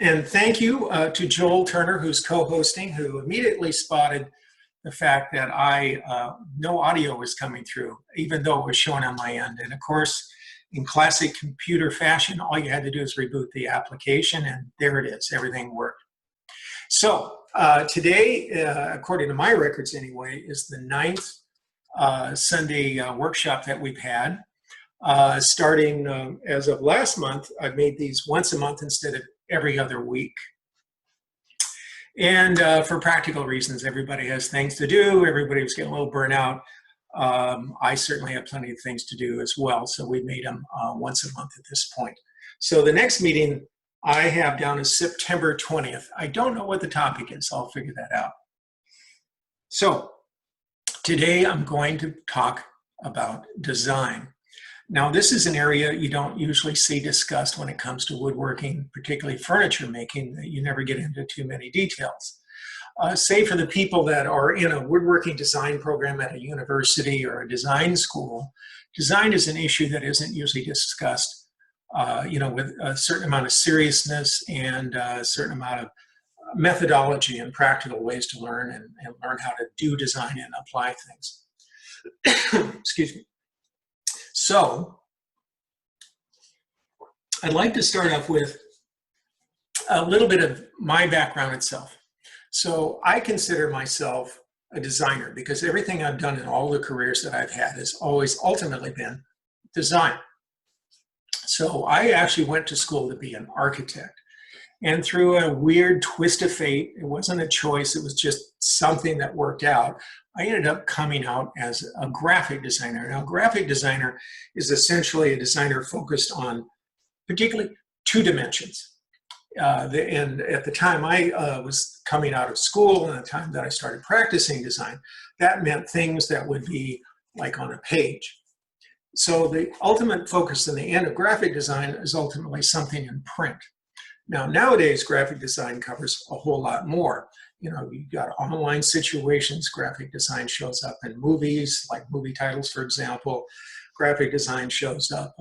And thank you to Joel Turner, who's co-hosting, who immediately spotted the fact that no audio was coming through, even though it was showing on my end. And of course, in classic computer fashion, all you had to do is reboot the application, and there it is, everything worked. So today, according to my records anyway, is the 9th Sunday workshop that we've had. Starting as of last month, I've made these once a month instead of every other week. And for practical reasons, everybody has things to do. Everybody was getting a little burnout. I certainly have plenty of things to do as well. So we made them once a month at this point. So the next meeting I have down is September 20th. I don't know what the topic is. I'll figure that out. So today I'm going to talk about design. Now, this is an area you don't usually see discussed when it comes to woodworking, particularly furniture making. You never get into too many details. Say for the people that are in a woodworking design program at a university or a design school, design is an issue that isn't usually discussed, with a certain amount of seriousness and a certain amount of methodology and practical ways to learn and learn how to do design and apply things. Excuse me. So, I'd like to start off with a little bit of my background itself. So, I consider myself a designer because everything I've done in all the careers that I've had has always ultimately been design. So, I actually went to school to be an architect. And through a weird twist of fate, it wasn't a choice, it was just something that worked out. I ended up coming out as a graphic designer. Now, graphic designer is essentially a designer focused on particularly 2 dimensions. And at the time I was coming out of school and the time that I started practicing design, that meant things that would be like on a page. So the ultimate focus in the end of graphic design is ultimately something in print. Now, nowadays, graphic design covers a whole lot more. You've got online situations. Graphic design shows up in movies, like movie titles, for example. Graphic design shows up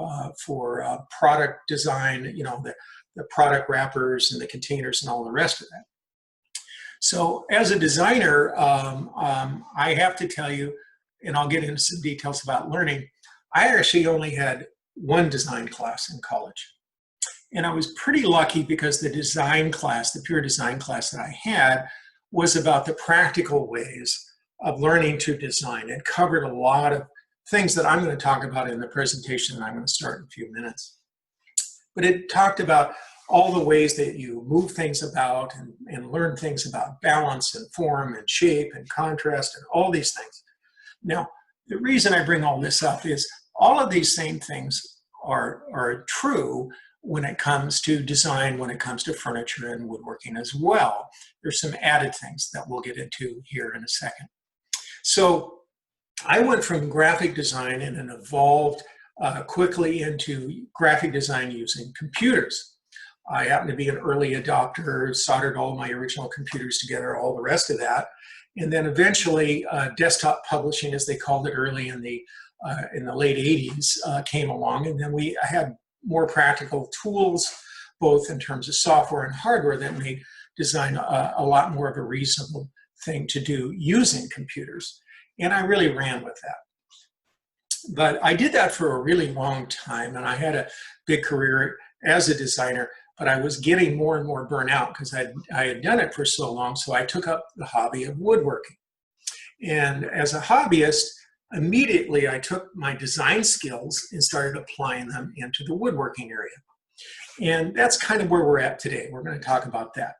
for product design, the product wrappers and the containers and all the rest of that. So as a designer, I have to tell you, and I'll get into some details about learning, I actually only had 1 design class in college. And I was pretty lucky because the design class, the pure design class that I had, was about the practical ways of learning to design. It covered a lot of things that I'm going to talk about in the presentation that I'm going to start in a few minutes. But it talked about all the ways that you move things about and learn things about balance and form and shape and contrast and all these things. Now, the reason I bring all this up is all of these same things are true when it comes to design, when it comes to furniture and woodworking as well. There's some added things that we'll get into here in a second. So I went from graphic design and then evolved quickly into graphic design using computers. I happened to be an early adopter, soldered all my original computers together, all the rest of that. And then eventually desktop publishing, as they called it early in the late 80s, came along. And then I had more practical tools, both in terms of software and hardware, that made design a lot more of a reasonable thing to do using computers. And I really ran with that. But I did that for a really long time, and I had a big career as a designer, but I was getting more and more burnout because I had done it for so long, so I took up the hobby of woodworking. And as a hobbyist, immediately I took my design skills and started applying them into the woodworking area. And that's kind of where we're at today. We're going to talk about that.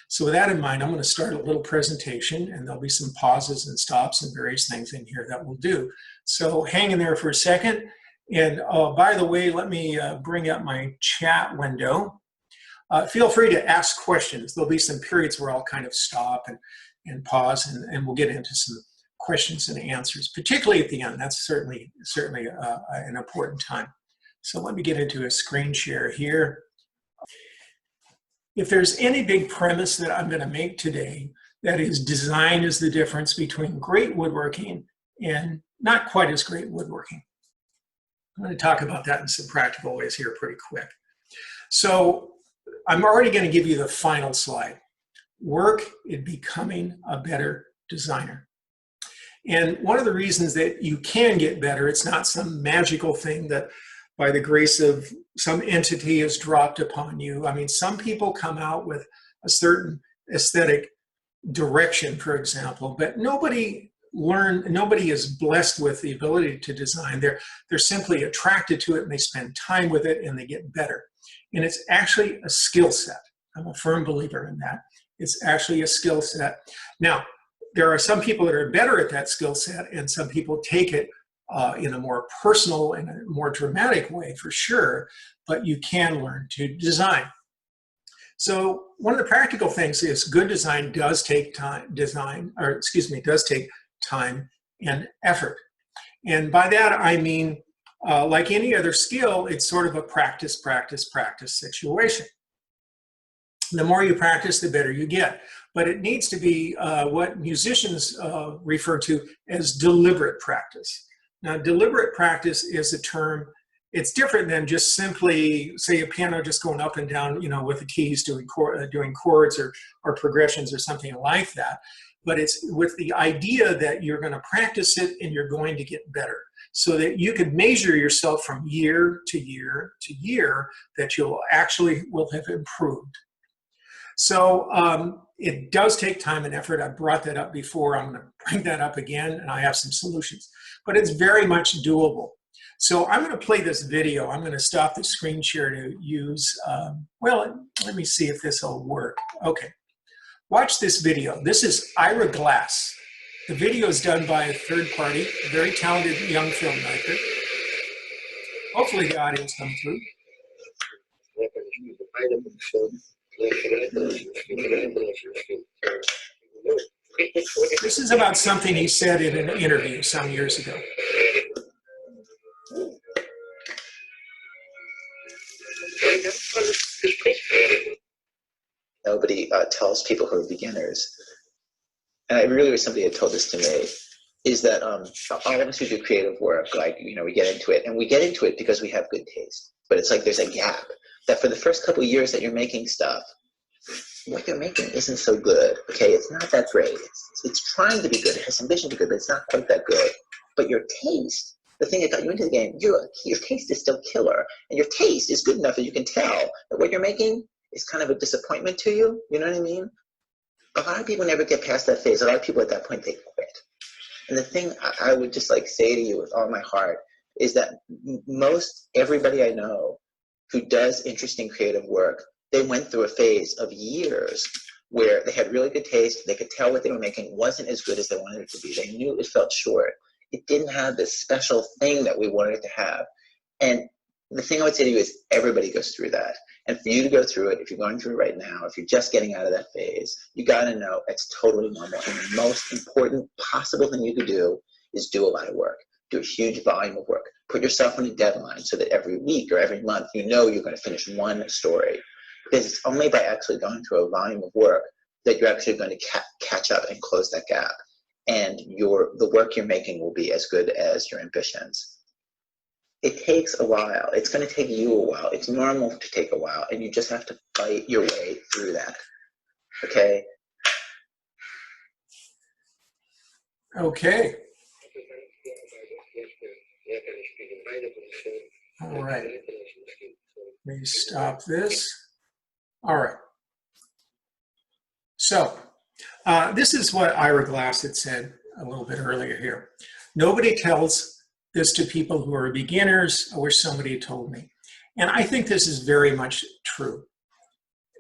So with that in mind, I'm going to start a little presentation, and there'll be some pauses and stops and various things in here that we'll do. So hang in there for a second. And by the way, let me bring up my chat window. Feel free to ask questions. There'll be some periods where I'll kind of stop and pause, and we'll get into some questions and answers, particularly at the end. That's certainly an important time. So let me get into a screen share here. If there's any big premise that I'm going to make today, that is, design is the difference between great woodworking and not quite as great woodworking. I'm going to talk about that in some practical ways here pretty quick. So I'm already going to give you the final slide. Work in becoming a better designer. And one of the reasons that you can get better, it's not some magical thing that by the grace of some entity is dropped upon you. I mean, some people come out with a certain aesthetic direction, for example, but nobody is blessed with the ability to design. They're simply attracted to it and they spend time with it and they get better. And it's actually a skill set. I'm a firm believer in that. It's actually a skill set. Now, there are some people that are better at that skill set and some people take it in a more personal and a more dramatic way for sure, but you can learn to design. So one of the practical things is good design does take time, does take time and effort. And by that I mean, like any other skill, it's sort of a practice situation. The more you practice, the better you get. But it needs to be what musicians refer to as deliberate practice. Now, deliberate practice is a term, it's different than just simply, say, a piano just going up and down, you know, with the keys doing chords or progressions or something like that. But it's with the idea that you're going to practice it and you're going to get better, so that you can measure yourself from year to year to year that you'll actually will have improved. So it does take time and effort. I brought that up before. I'm going to bring that up again, and I have some solutions. But it's very much doable. So I'm going to play this video. I'm going to stop the screen share to use, well, let me see if this will work. Okay. Watch this video. This is Ira Glass. The video is done by a third party, a very talented young filmmaker. Hopefully the audience comes through. This is about something he said in an interview some years ago. Nobody tells people who are beginners, and I really wish somebody had told this to me, is that all of us who do creative work, like, you know, we get into it, and we get into it because we have good taste. But it's like there's a gap that for the first couple of years that you're making stuff, what you're making isn't so good, okay? It's not that great. It's trying to be good. It has ambition to be good, but it's not quite that good. But your taste, the thing that got you into the game, your taste is still killer. And your taste is good enough that you can tell that what you're making is kind of a disappointment to you. You know what I mean? A lot of people never get past that phase. A lot of people at that point, they quit. And the thing I would just like say to you with all my heart is that most everybody I know who does interesting creative work, they went through a phase of years where they had really good taste. They could tell what they were making wasn't as good as they wanted it to be. They knew it felt short. It didn't have this special thing that we wanted it to have. And the thing I would say to you is everybody goes through that. And for you to go through it, if you're going through it right now, if you're just getting out of that phase, you got to know it's totally normal. And the most important possible thing you could do is do a lot of work. Do a huge volume of work. Put yourself on a deadline so that every week or every month you know you're going to finish one story. Because it's only by actually going through a volume of work that you're actually going to catch up and close that gap. And the work you're making will be as good as your ambitions. It takes a while. It's going to take you a while. It's normal to take a while, and you just have to fight your way through that. Okay? Okay. All right. Let me stop this. All right. So this is what Ira Glass had said a little bit earlier here. Nobody tells this to people who are beginners. I wish somebody had told me. And I think this is very much true.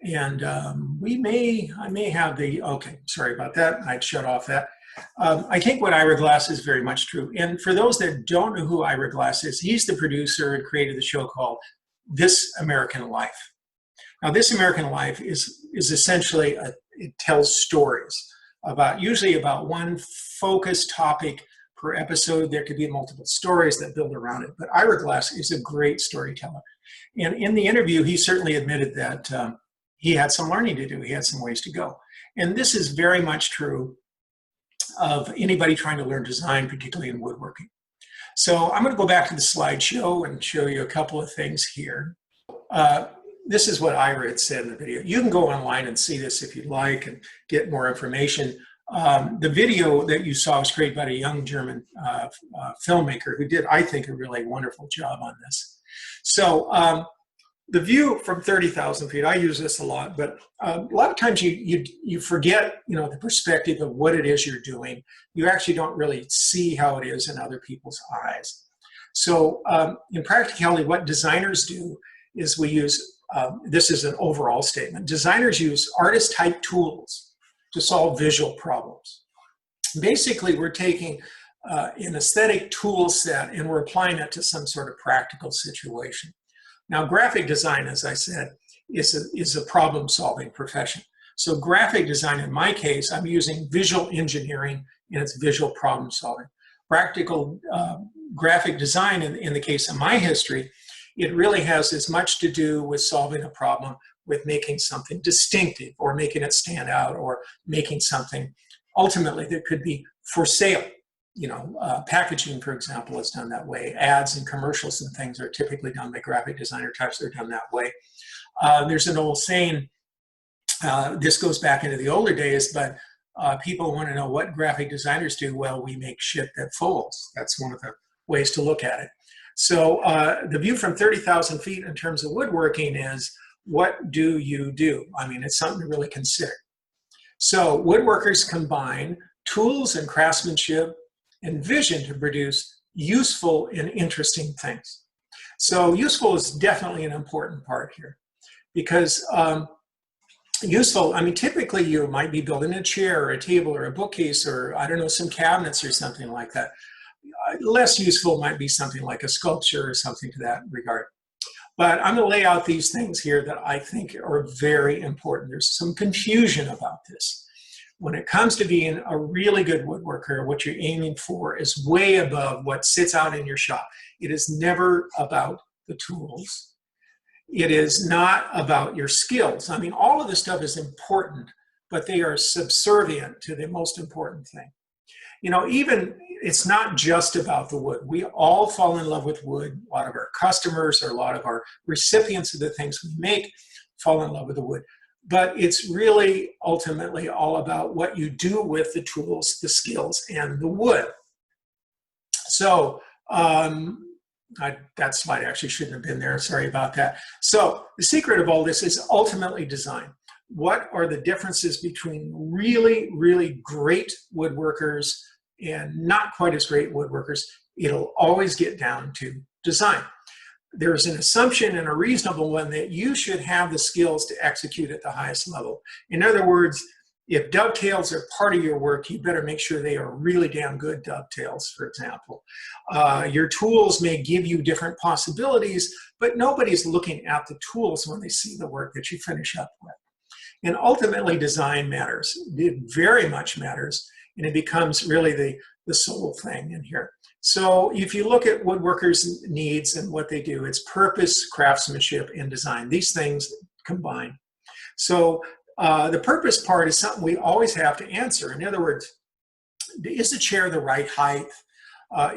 And I may have the, okay, sorry about that. I'd shut off that. I think what Ira Glass is very much true. And for those that don't know who Ira Glass is, he's the producer and created the show called This American Life. Now, This American Life is essentially, it tells stories about, usually about one focused topic per episode. There could be multiple stories that build around it. But Ira Glass is a great storyteller. And in the interview, he certainly admitted that he had some learning to do. He had some ways to go. And this is very much true of anybody trying to learn design, particularly in woodworking. So I'm going to go back to the slideshow and show you a couple of things here. this is what Ira had said in the video. You can go online and see this if you'd like and get more information. The video that you saw was created by a young German filmmaker who did, I think, a really wonderful job on this. So the view from 30,000 feet, I use this a lot, but a lot of times you forget, the perspective of what it is you're doing. You actually don't really see how it is in other people's eyes. So in practicality, what designers do is we use, this is an overall statement, designers use artist-type tools to solve visual problems. Basically, we're taking an aesthetic tool set and we're applying it to some sort of practical situation. Now, graphic design, as I said, is a problem-solving profession. So graphic design, in my case, I'm using visual engineering and it's visual problem-solving. Practical graphic design, in the case of my history, it really has as much to do with solving a problem with making something distinctive or making it stand out or making something ultimately that could be for sale. Packaging, for example, is done that way. Ads and commercials and things are typically done by graphic designer types. They're done that way. There's an old saying, this goes back into the older days, but people want to know what graphic designers do. Well, we make shit that folds. That's one of the ways to look at it. So the view from 30,000 feet in terms of woodworking is, what do you do? I mean, it's something to really consider. So woodworkers combine tools and craftsmanship and vision to produce useful and interesting things. So useful is definitely an important part here because useful, I mean, typically you might be building a chair or a table or a bookcase or, I don't know, some cabinets or something like that. Less useful might be something like a sculpture or something to that regard. But I'm going to lay out these things here that I think are very important. There's some confusion about this. When it comes to being a really good woodworker, what you're aiming for is way above what sits out in your shop. It is never about the tools. It is not about your skills. I mean, all of this stuff is important, but they are subservient to the most important thing. Even it's not just about the wood. We all fall in love with wood. A lot of our customers or a lot of our recipients of the things we make fall in love with the wood. But it's really ultimately all about what you do with the tools, the skills, and the wood. So that slide actually shouldn't have been there. Sorry about that. So the secret of all this is ultimately design. What are the differences between really, really great woodworkers and not quite as great woodworkers? It'll always get down to design. There's an assumption, and a reasonable one, that you should have the skills to execute at the highest level. In other words, if dovetails are part of your work, you better make sure they are really damn good dovetails, for example. Your tools may give you different possibilities, but nobody's looking at the tools when they see the work that you finish up with. And ultimately, design matters. It very much matters, and it becomes really the sole thing in here. So if you look at woodworkers' needs and what they do, it's purpose, craftsmanship, and design. These things combine. So the purpose part is something we always have to answer. In other words, is the chair the right height?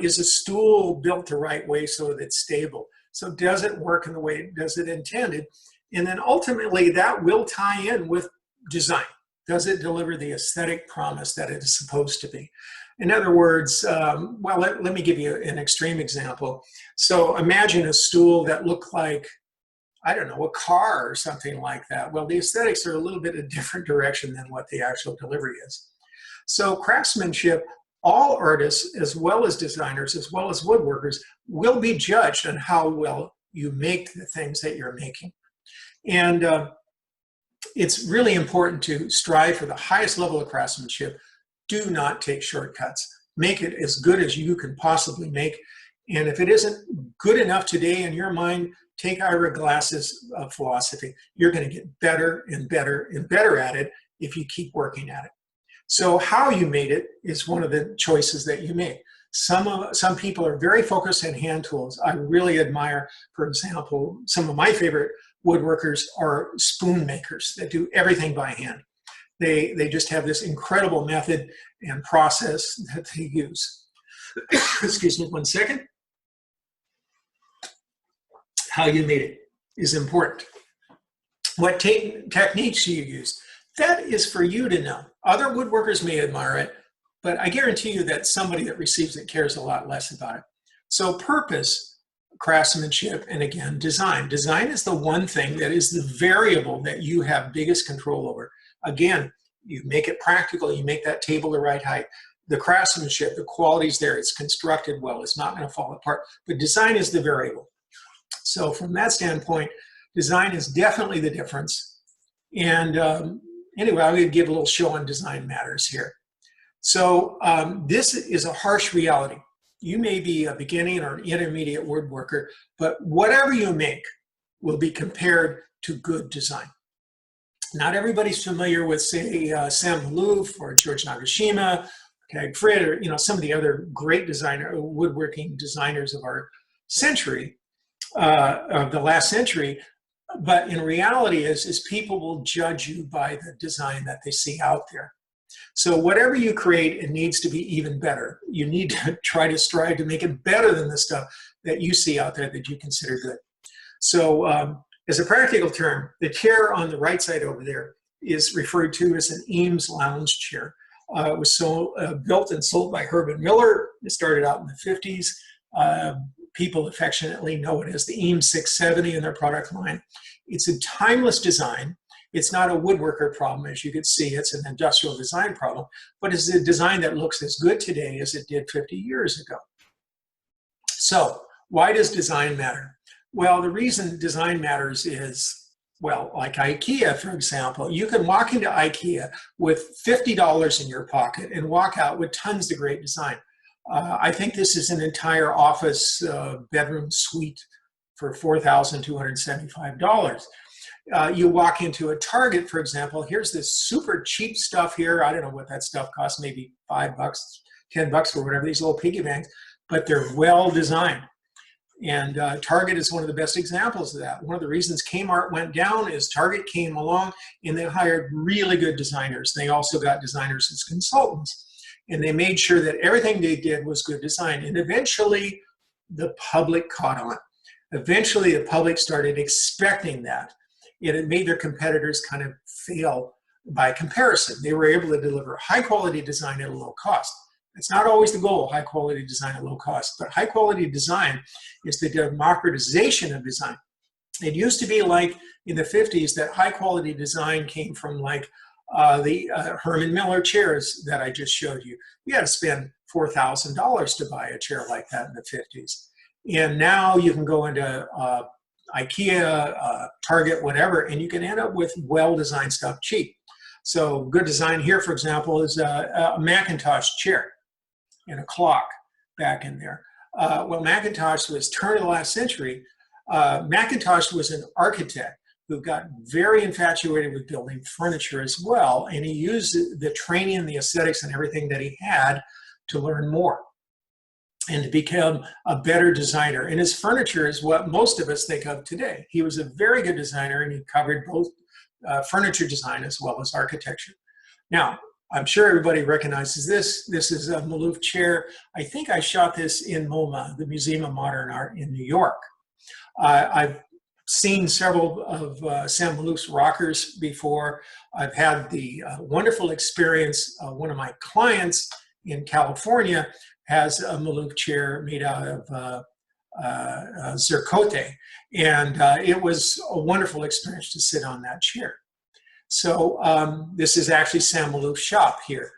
Is a stool built the right way so that it's stable? So does it work in the way does it intended? And then ultimately that will tie in with design. Does it deliver the aesthetic promise that it is supposed to be? In other words, well, let me give you an extreme example. So imagine a stool that looked like, I don't know, a car or something like that. Well, the aesthetics are a little bit a different direction than what the actual delivery is. So craftsmanship, all artists, as well as designers, as well as woodworkers, will be judged on how well you make the things that you're making. And it's really important to strive for the highest level of craftsmanship. Do not take shortcuts. Make it as good as you can possibly make. And if it isn't good enough today in your mind, take Ira Glass's philosophy. You're going to get better and better and better at it if you keep working at it. So how you made it is one of the choices that you make. Some people are very focused on hand tools. I really admire, for example, some of my favorite woodworkers are spoon makers that do everything by hand. They just have this incredible method and process that they use. Excuse me 1 second. How you made it is important. What techniques do you use? That is for you to know. Other woodworkers may admire it, but I guarantee you that somebody that receives it cares a lot less about it. So purpose, craftsmanship, and again, design. Design is the one thing that is the variable that you have biggest control over. Again, you make it practical, you make that table the right height. The craftsmanship, the quality's there, it's constructed well, it's not going to fall apart, but design is the variable. So from that standpoint, design is definitely the difference. And anyway, I'm going to give a little show on design matters here. So this is a harsh reality. You may be a beginning or an intermediate woodworker, but whatever you make will be compared to good design. Not everybody's familiar with, say, Sam MALOOF or George Nagashima, Fred, or some of the other great woodworking designers of our century, of the last century. But in reality, is people will judge you by the design that they see out there. So whatever you create, it needs to be even better. You need to try to strive to make it better than the stuff that you see out there that you consider good. So as a practical term, the chair on the right side over there is referred to as an Eames lounge chair. It was built and sold by Herman Miller. It started out in the 50s. People affectionately know it as the Eames 670 in their product line. It's a timeless design. It's not a woodworker problem, as you can see. It's an industrial design problem, but it's a design that looks as good today as it did 50 years ago. So why does design matter? Well, the reason design matters is, well, like IKEA, for example. You can walk into IKEA with $50 in your pocket and walk out with tons of great design. I think this is an entire office bedroom suite for $4,275. You walk into a Target, for example, here's this super cheap stuff here. I don't know what that stuff costs, maybe $5, $10 or whatever, these little piggy banks, but they're well designed. And Target is one of the best examples of that. One of the reasons Kmart went down is Target came along and they hired really good designers. They also got designers as consultants. And they made sure that everything they did was good design. And eventually, the public caught on. Eventually, the public started expecting that. It made their competitors kind of fail by comparison. They were able to deliver high-quality design at a low cost. It's not always the goal, high-quality design at low cost. But high-quality design is the democratization of design. It used to be like in the 50s that high-quality design came from like the Herman Miller chairs that I just showed you. You had to spend $4,000 to buy a chair like that in the 50s. And now you can go into IKEA, Target, whatever, and you can end up with well-designed stuff cheap. So good design here, for example, is a Macintosh chair and a clock back in there. Well, Macintosh was turn of the last century. Macintosh was an architect who got very infatuated with building furniture as well, and he used the training and the aesthetics and everything that he had to learn more and to become a better designer. And his furniture is what most of us think of today. He was a very good designer, and he covered both furniture design as well as architecture. Now, I'm sure everybody recognizes this. This is a MALOOF chair. I think I shot this in MoMA, the Museum of Modern Art in New York. I've seen several of Sam MALOOF's rockers before. I've had the wonderful experience. One of my clients in California has a MALOOF chair made out of zircote, and it was a wonderful experience to sit on that chair. So this is actually Sam MALOOF's shop here,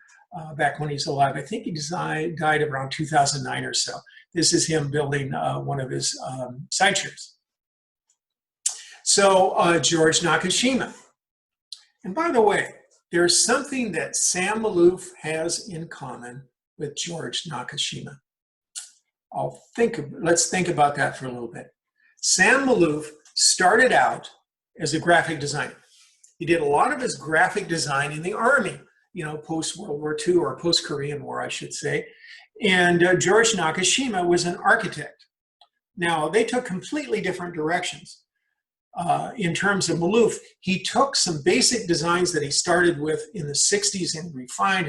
back when he's alive. I think he died around 2009 or so. This is him building one of his side chairs. So George Nakashima. And by the way, there's something that Sam MALOOF has in common with George Nakashima. Let's think about that for a little bit. Sam MALOOF started out as a graphic designer. He did a lot of his graphic design in the Army, post-World War II or post-Korean War, I should say. And George Nakashima was an architect. Now, they took completely different directions. In terms of MALOOF, he took some basic designs that he started with in the 60s and refined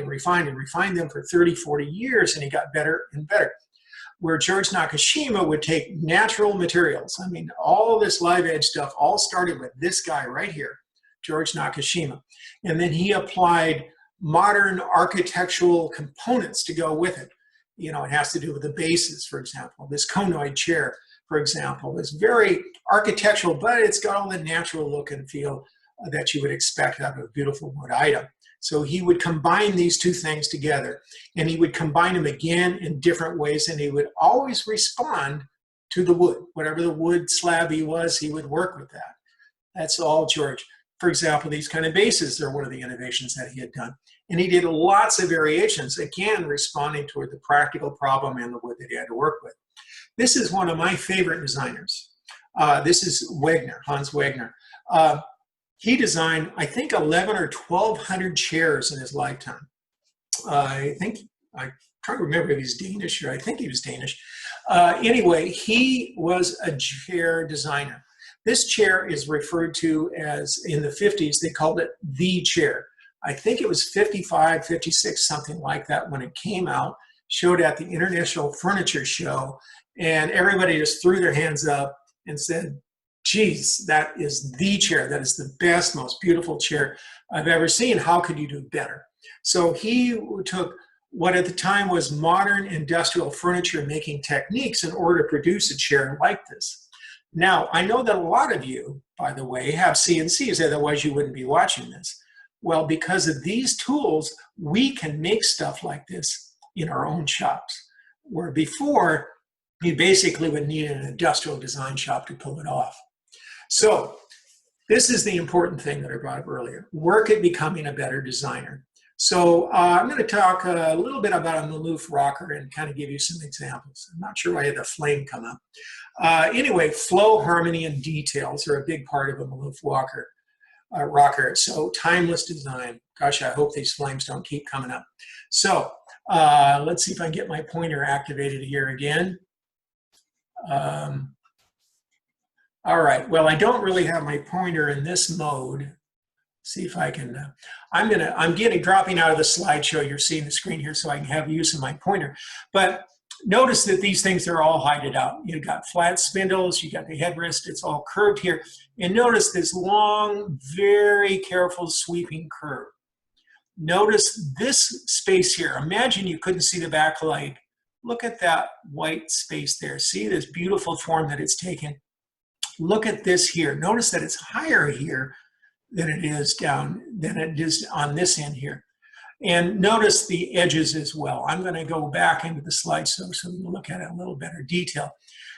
them for 30, 40 years, and he got better and better. where George Nakashima would take natural materials. I mean, all this live edge stuff all started with this guy right here, George Nakashima. And then he applied modern architectural components to go with it. You know, it has to do with the bases, for example. This conoid chair, for example, is very architectural, but it's got all the natural look and feel that you would expect out of a beautiful wood item. So he would combine these two things together, and he would combine them again in different ways, and he would always respond to the wood. Whatever the wood slab he was, he would work with that. That's all George. For example, these kind of bases are one of the innovations that he had done. And he did lots of variations, again, responding toward the practical problem and the wood that he had to work with. This is one of my favorite designers. This is Wegner, Hans Wegner. He designed, I think, 11 or 1,200 chairs in his lifetime. I'm trying to remember if he's Danish, or I think he was Danish. Anyway, he was a chair designer. This chair is referred to as, in the 50s, they called it the chair. I think it was 55, 56, something like that when it came out, showed at the International Furniture Show, and everybody just threw their hands up and said, geez, that is the chair. That is the best, most beautiful chair I've ever seen. How could you do better? So he took what at the time was modern industrial furniture making techniques in order to produce a chair like this. Now, I know that a lot of you, by the way, have CNCs, otherwise you wouldn't be watching this. Well, because of these tools, we can make stuff like this in our own shops, where before, you basically would need an industrial design shop to pull it off. So this is the important thing that I brought up earlier. Work at becoming a better designer. So I'm going to talk a little bit about a MALOOF rocker and kind of give you some examples. I'm not sure why I had the flame come up. Anyway, flow, harmony, and details are a big part of a MALOOF rocker. So timeless design. Gosh, I hope these flames don't keep coming up. So let's see if I can get my pointer activated here again. All right, well, I don't really have my pointer in this mode. See if I can, I'm dropping out of the slideshow. You're seeing the screen here so I can have use of my pointer. But notice that these things are all hided out. You've got flat spindles, you got the headrest, it's all curved here. And notice this long, very careful sweeping curve. Notice this space here. Imagine you couldn't see the backlight. Look at that white space there. See this beautiful form that it's taken? Look at this here. Notice that it's higher here than it is on this end here. And notice the edges as well. I'm going to go back into the slideshow so we can look at it in a little better detail.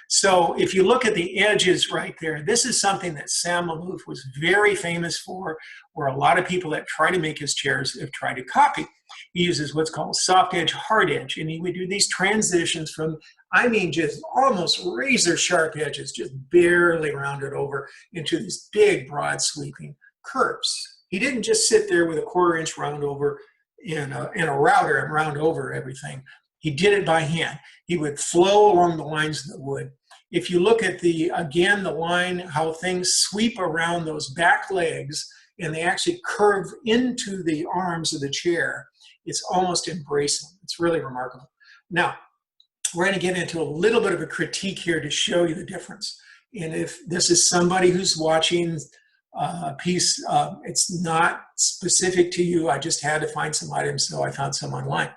So if you look at the edges right there, this is something that Sam MALOOF was very famous for, where a lot of people that try to make his chairs have tried to copy. He uses what's called soft edge, hard edge, and he would do these transitions from, I mean, just almost razor sharp edges, just barely rounded over into these big, broad sweeping curves. He didn't just sit there with a 1/4 inch round over in a router and round over everything. He did it by hand. He would flow along the lines of the wood. If you look at again, the line, how things sweep around those back legs and they actually curve into the arms of the chair, it's almost embracing. It's really remarkable. Now, we're going to get into a little bit of a critique here to show you the difference. And if this is somebody who's watching a piece, it's not specific to you. I just had to find some items, so I found some online.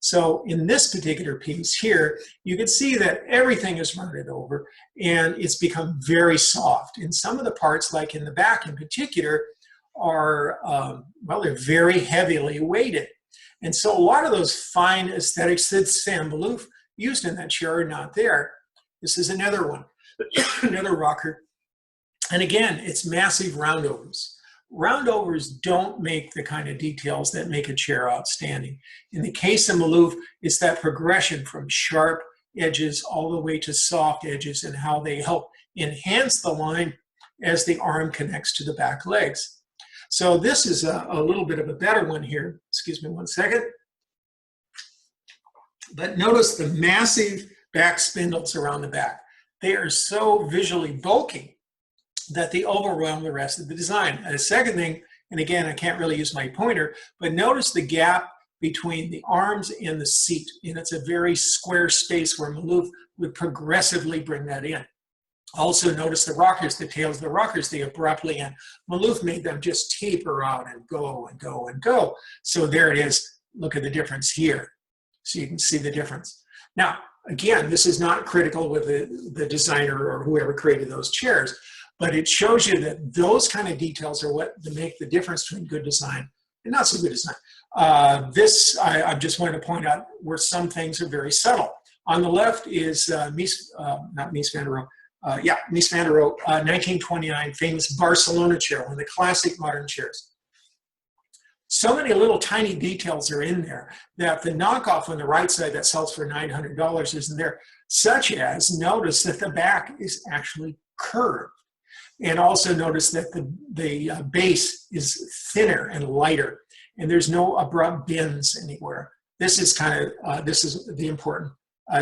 So in this particular piece here, you can see that everything is rounded over and it's become very soft. And some of the parts, like in the back in particular, are, well, they're very heavily weighted. And so a lot of those fine aesthetics that Sam MALOOF used in that chair are not there. This is another one, another rocker. And again, it's massive roundovers. Roundovers don't make the kind of details that make a chair outstanding. In the case of MALOOF, it's that progression from sharp edges all the way to soft edges and how they help enhance the line as the arm connects to the back legs. So this is a little bit of a better one here. Excuse me one second. But notice the massive back spindles around the back. They are so visually bulky that they overwhelm the rest of the design. And the second thing, and again, I can't really use my pointer, but notice the gap between the arms and the seat. And it's a very square space where MALOOF would progressively bring that in. Also notice the rockers, the tails of the rockers, they abruptly end. MALOOF made them just taper out and go and go and go. So there it is. Look at the difference here. So you can see the difference. Now, again, this is not critical with the designer or whoever created those chairs, but it shows you that those kind of details are what make the difference between good design and not so good design. I just wanted to point out where some things are very subtle. On the left is Mies van der Rohe, Mies van der Rohe, 1929 famous Barcelona chair, one of the classic modern chairs. So many little tiny details are in there that the knockoff on the right side that sells for $900 isn't there, such as notice that the back is actually curved. And also notice that the base is thinner and lighter, and there's no abrupt bends anywhere. This is this is the important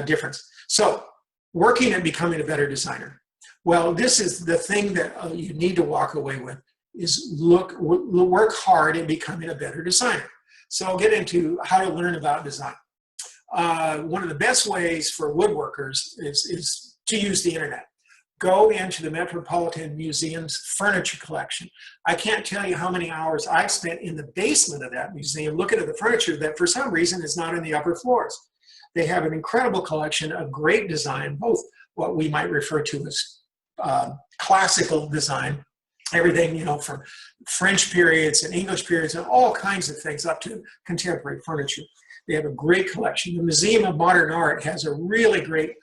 difference. So working at becoming a better designer. Well, this is the thing that you need to walk away with, is work hard at becoming a better designer. So I'll get into how to learn about design. One of the best ways for woodworkers is to use the internet. Go into the Metropolitan Museum's furniture collection. I can't tell you how many hours I've spent in the basement of that museum looking at the furniture that for some reason is not in the upper floors. They have an incredible collection of great design, both what we might refer to as classical design, everything, you know, from French periods and English periods and all kinds of things up to contemporary furniture. They have a great collection. The Museum of Modern Art has a really great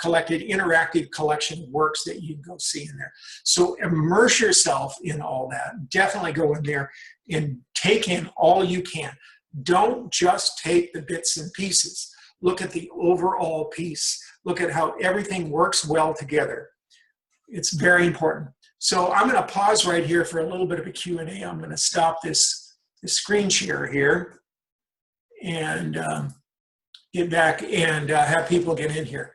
collected interactive collection of works that you can go see in there. So immerse yourself in all that. Definitely go in there and take in all you can. Don't just take the bits and pieces. Look at the overall piece. Look at how everything works well together. It's very important. So I'm going to pause right here for a little bit of a Q&A. I'm going to stop this screen share here and get back and have people get in here.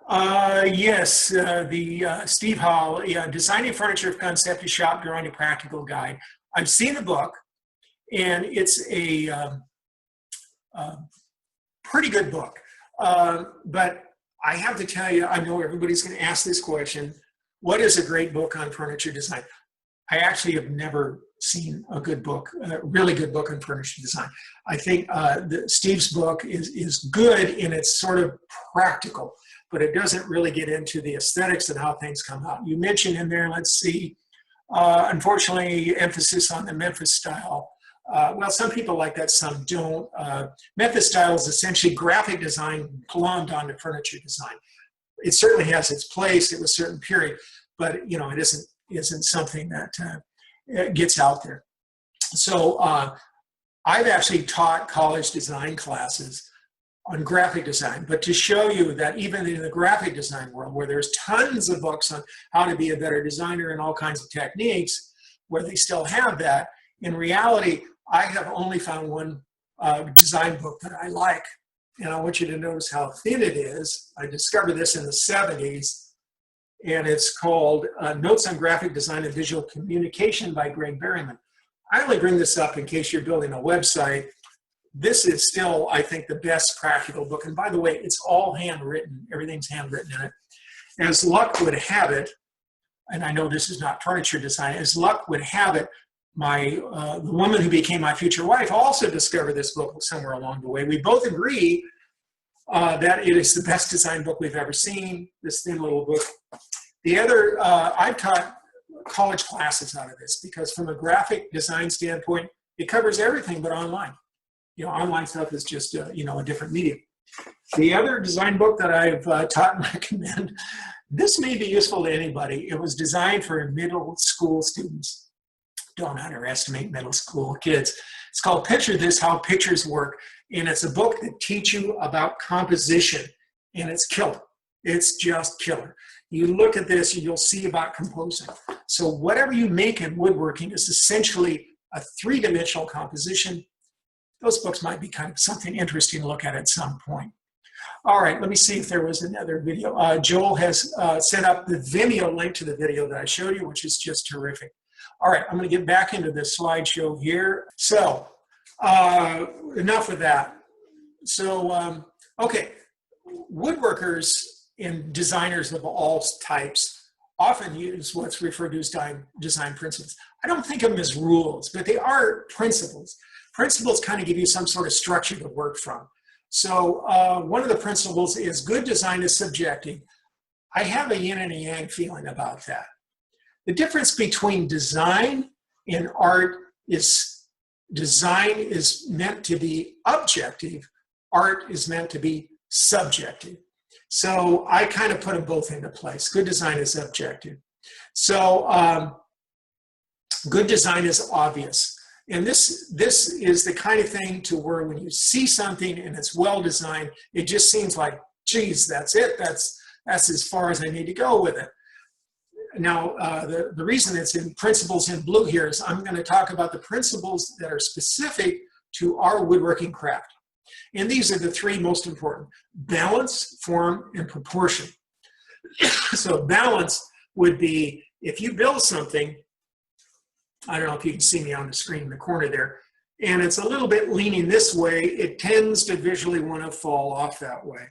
Yes, Steve Hall, Designing Furniture from Concept to Shop Drawing to Practical Guide. I've seen the book, and it's a pretty good book. But I have to tell you, I know everybody's going to ask this question, what is a great book on furniture design? I actually have never seen a good book, a really good book on furniture design. I think Steve's book is good in its sort of practical, but it doesn't really get into the aesthetics and how things come out. You mentioned in there, let's see, unfortunately, emphasis on the Memphis style. Well, some people like that, some don't. Memphis style is essentially graphic design glommed onto furniture design. It certainly has its place at a certain period, but you know, it isn't something that gets out there. So I've actually taught college design classes on graphic design, but to show you that even in the graphic design world, where there's tons of books on how to be a better designer and all kinds of techniques, where they still have that, in reality, I have only found one design book that I like. And I want you to notice how thin it is. I discovered this in the 70s, and it's called Notes on Graphic Design and Visual Communication by Greg Berryman. I only bring this up in case you're building a website. This is still, I think, the best practical book. And by the way, it's all handwritten. Everything's handwritten in it. As luck would have it, and I know this is not furniture design, as luck would have it, the woman who became my future wife also discovered this book somewhere along the way. We both agree that it is the best design book we've ever seen, this thin little book. The other, I've taught college classes out of this because from a graphic design standpoint, it covers everything but online. You know, online stuff is just, you know, a different medium. The other design book that I've taught and recommend, this may be useful to anybody. It was designed for middle school students. Don't underestimate middle school kids. It's called Picture This, How Pictures Work. And it's a book that teaches you about composition. And it's killer. It's just killer. You look at this and you'll see about composing. So whatever you make in woodworking is essentially a three-dimensional composition. Those books might be kind of something interesting to look at some point. All right, let me see if there was another video. Joel has sent up the Vimeo link to the video that I showed you, which is just terrific. All right, I'm going to get back into the slideshow here. So Enough of that. So, okay, woodworkers and designers of all types often use what's referred to as design principles. I don't think of them as rules, but they are principles. Principles kind of give you some sort of structure to work from. So one of the principles is good design is subjective. I have a yin and a yang feeling about that. The difference between design and art is design is meant to be objective, art is meant to be subjective. So I kind of put them both into place. Good design is objective. So good design is obvious. And this is the kind of thing to where when you see something and it's well designed, it just seems like, geez, that's it. That's as far as I need to go with it. Now, the reason it's in principles in blue here is I'm going to talk about the principles that are specific to our woodworking craft. And these are the three most important: balance, form, and proportion. So balance would be, if you build something, I don't know if you can see me on the screen in the corner there, and it's a little bit leaning this way, it tends to visually want to fall off that way.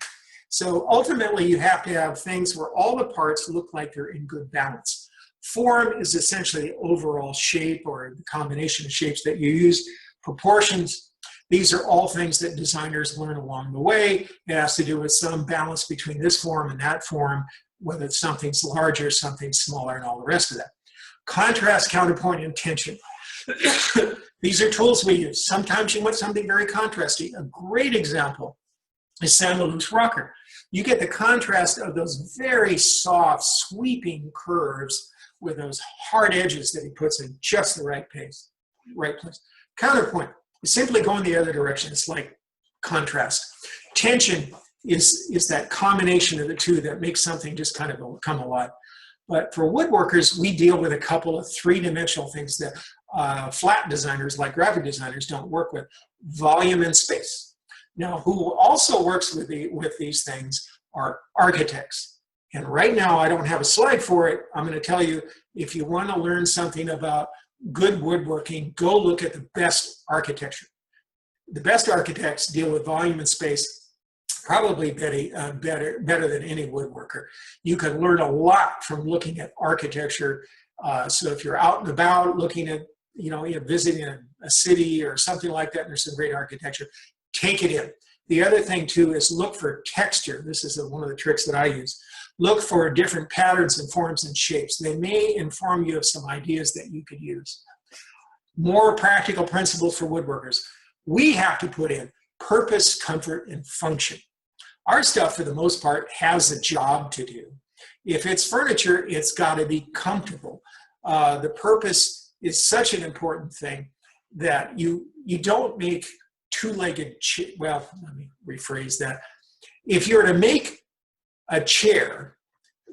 So ultimately, you have to have things where all the parts look like they're in good balance. Form is essentially the overall shape or the combination of shapes that you use. Proportions, these are all things that designers learn along the way. It has to do with some balance between this form and that form, whether it's something's larger, something smaller, and all the rest of that. Contrast, counterpoint, and tension. These are tools we use. Sometimes you want something very contrasty. A great example is MALOOF's rocker. You get the contrast of those very soft, sweeping curves with those hard edges that he puts in just the right place. Counterpoint is simply going the other direction. It's like contrast. Tension is that combination of the two that makes something just kind of come alive. But for woodworkers, we deal with a couple of three-dimensional things that flat designers like graphic designers don't work with: volume and space. Now, who also works with these things are architects. And right now, I don't have a slide for it. I'm going to tell you, if you want to learn something about good woodworking, go look at the best architecture. The best architects deal with volume and space probably better than any woodworker. You can learn a lot from looking at architecture. So if you're out and about looking at, you're visiting a city or something like that, and there's some great architecture, take it in. The other thing too is look for texture. This is one of the tricks that I use. Look for different patterns and forms and shapes. They may inform you of some ideas that you could use. More practical principles for woodworkers. We have to put in purpose, comfort, and function. Our stuff, for the most part, has a job to do. If it's furniture, it's got to be comfortable. The purpose is such an important thing that you don't make two-legged, well, let me rephrase that. If you're to make a chair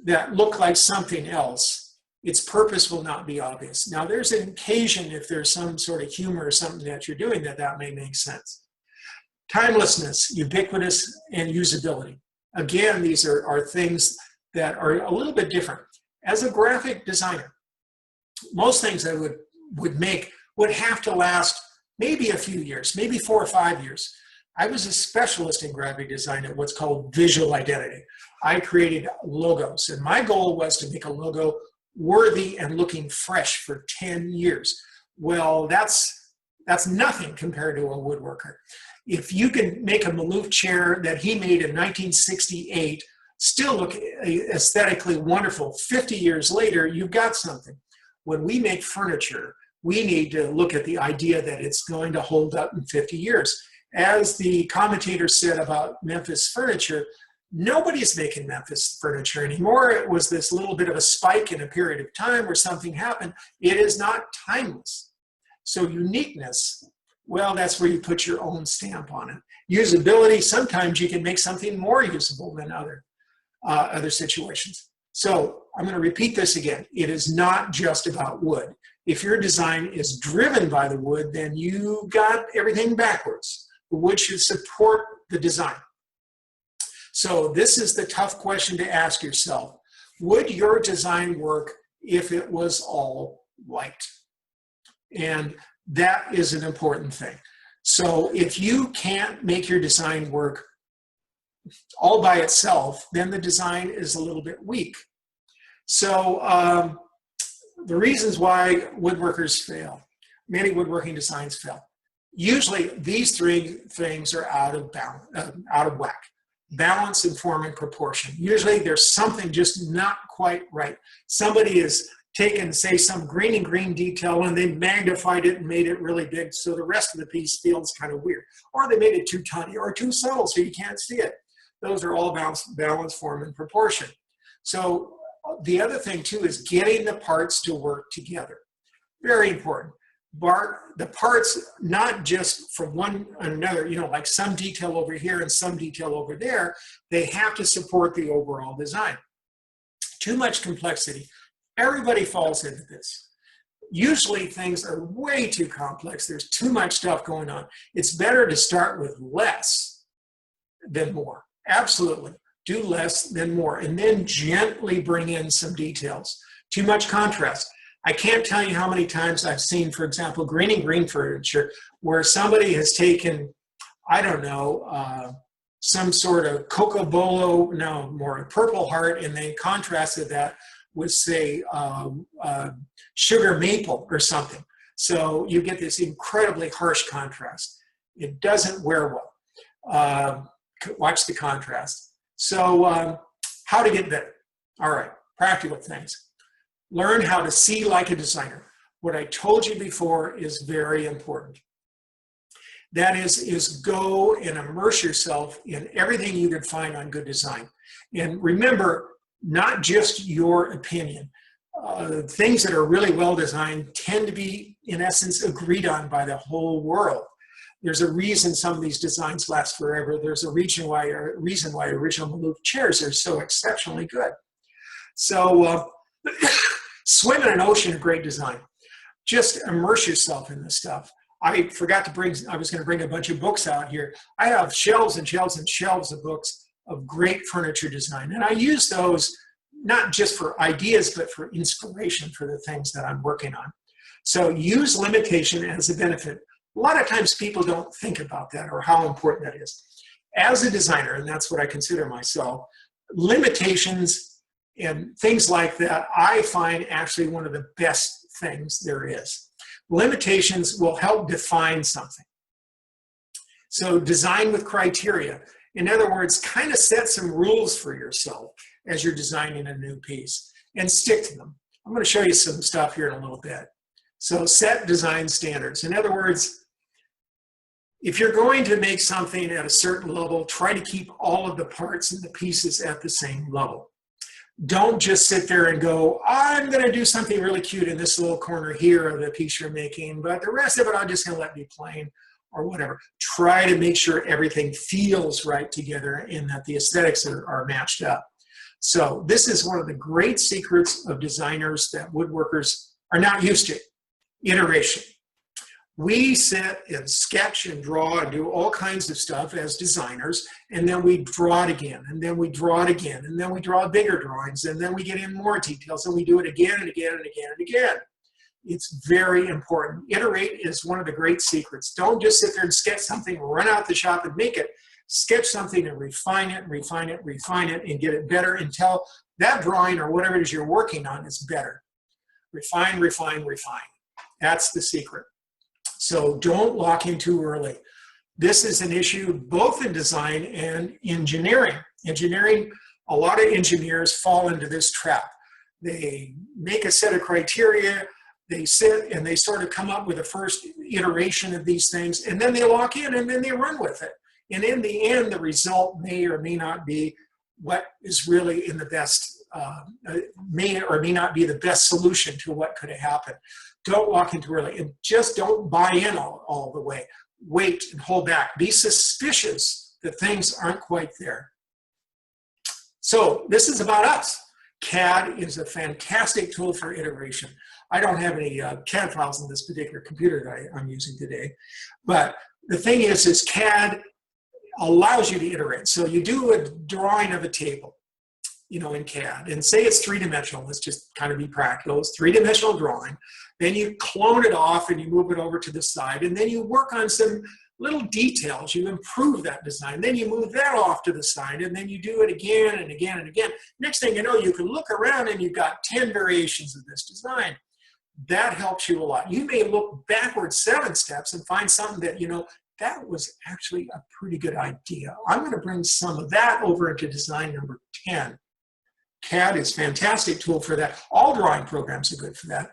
that look like something else, its purpose will not be obvious. Now, there's an occasion, if there's some sort of humor or something that you're doing, that may make sense. Timelessness, ubiquitous, and usability. Again, these are things that are a little bit different. As a graphic designer, most things I would make would have to last maybe a few years, maybe 4 or 5 years. I was a specialist in graphic design at what's called visual identity. I created logos, and my goal was to make a logo worthy and looking fresh for 10 years. Well, that's nothing compared to a woodworker. If you can make a MALOOF chair that he made in 1968 still look aesthetically wonderful 50 years later, you've got something. When we make furniture, we need to look at the idea that it's going to hold up in 50 years. As the commentator said about Memphis furniture, nobody's making Memphis furniture anymore. It was this little bit of a spike in a period of time where something happened. It is not timeless. So uniqueness, well, that's where you put your own stamp on it. Usability, sometimes you can make something more usable than other situations. So I'm going to repeat this again. It is not just about wood. If your design is driven by the wood, then you got everything backwards. The wood should support the design. So this is the tough question to ask yourself. Would your design work if it was all white? And that is an important thing. So if you can't make your design work all by itself, then the design is a little bit weak. So the reasons why woodworkers fail, many woodworking designs fail. Usually these three things are out of whack. Balance and form and proportion. Usually there's something just not quite right. Somebody has taken, say, some green detail and they magnified it and made it really big, so the rest of the piece feels kind of weird. Or they made it too tiny or too subtle so you can't see it. Those are all balance, form, and proportion. So the other thing too is getting the parts to work together. Very important. The parts, not just from one another, you know, like some detail over here and some detail over there, they have to support the overall design. Too much complexity. Everybody falls into this. Usually things are way too complex. There's too much stuff going on. It's better to start with less than more. Absolutely. Do less than more, and then gently bring in some details. Too much contrast. I can't tell you how many times I've seen, for example, green furniture, where somebody has taken, I don't know, some sort of cocobolo, no, more Purple Heart, and they contrasted that with, say, sugar maple or something. So you get this incredibly harsh contrast. It doesn't wear well. Watch the contrast. So how to get better? All right, practical things. Learn how to see like a designer. What I told you before is very important. That is go and immerse yourself in everything you can find on good design. And remember, not just your opinion. Things that are really well designed tend to be, in essence, agreed on by the whole world. There's a reason some of these designs last forever. There's a reason why original MALOOF chairs are so exceptionally good. So swim in an ocean of great design. Just immerse yourself in this stuff. I forgot to bring, I was going to bring a bunch of books out here. I have shelves and shelves and shelves of books of great furniture design. And I use those not just for ideas, but for inspiration for the things that I'm working on. So use limitation as a benefit. A lot of times people don't think about that or how important that is. As a designer, and that's what I consider myself, limitations and things like that, I find actually one of the best things there is. Limitations will help define something. So design with criteria. In other words, kind of set some rules for yourself as you're designing a new piece and stick to them. I'm going to show you some stuff here in a little bit. So set design standards. In other words, if you're going to make something at a certain level, try to keep all of the parts and the pieces at the same level. Don't just sit there and go, I'm going to do something really cute in this little corner here of the piece you're making, but the rest of it I'm just going to let be plain or whatever. Try to make sure everything feels right together and that the aesthetics are matched up. So this is one of the great secrets of designers that woodworkers are not used to, iteration. We sit and sketch and draw and do all kinds of stuff as designers, and then we draw it again, and then we draw it again, and then we draw bigger drawings, and then we get in more details, and we do it again and again and again and again. It's very important. Iterate is one of the great secrets. Don't just sit there and sketch something, run out the shop and make it. Sketch something and refine it, refine it, refine it, and get it better until that drawing or whatever it is you're working on is better. Refine, refine, refine. That's the secret. So don't lock in too early. This is an issue both in design and engineering. Engineering, a lot of engineers fall into this trap. They make a set of criteria, they sit and they sort of come up with a first iteration of these things, and then they lock in and then they run with it. And in the end, the result may or may not be what is really in the best, may or may not be the best solution to what could have happened. Don't walk in too early, and just don't buy in all the way. Wait and hold back. Be suspicious that things aren't quite there. So this is about us. CAD is a fantastic tool for iteration. I don't have any CAD files on this particular computer that I'm using today, but the thing is CAD allows you to iterate. So you do a drawing of a table, you know, in CAD, and say it's three-dimensional. Let's just kind of be practical. It's three-dimensional drawing. Then you clone it off and you move it over to the side, and then you work on some little details, you improve that design. Then you move that off to the side, and then you do it again and again and again. Next thing you know, you can look around and you've got 10 variations of this design. That helps you a lot. You may look backwards 7 steps and find something that, you know, that was actually a pretty good idea. I'm going to bring some of that over into design number 10. CAD is a fantastic tool for that. All drawing programs are good for that.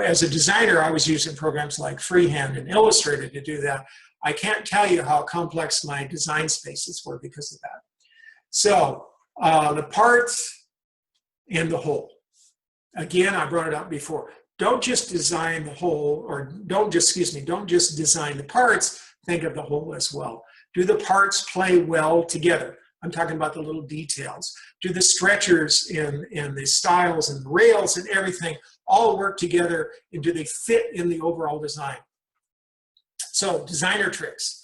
As a designer, I was using programs like Freehand and Illustrator to do that. I can't tell you how complex my design spaces were because of that. So the parts and the whole. Again, I brought it up before. Don't just design the whole, or don't just design the parts, think of the whole as well. Do the parts play well together? I'm talking about the little details. Do the stretchers and the stiles and the rails and everything all work together, and do they fit in the overall design? So, designer tricks.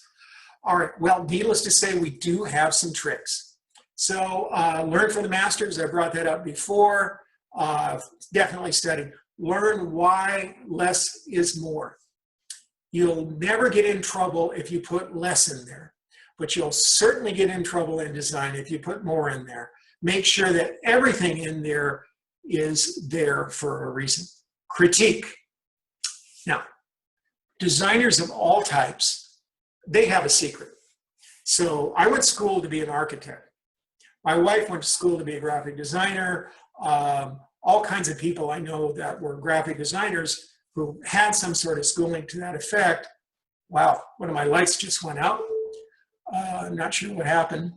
All right, well, needless to say, we do have some tricks. So, learn from the masters. I brought that up before. Definitely study. Learn why less is more. You'll never get in trouble if you put less in there, but you'll certainly get in trouble in design if you put more in there. Make sure that everything in there is there for a reason. Critique. Now, designers of all types, they have a secret. So I went to school to be an architect. My wife went to school to be a graphic designer. All kinds of people I know that were graphic designers who had some sort of schooling to that effect. Wow, one of my lights just went out. I'm not sure what happened.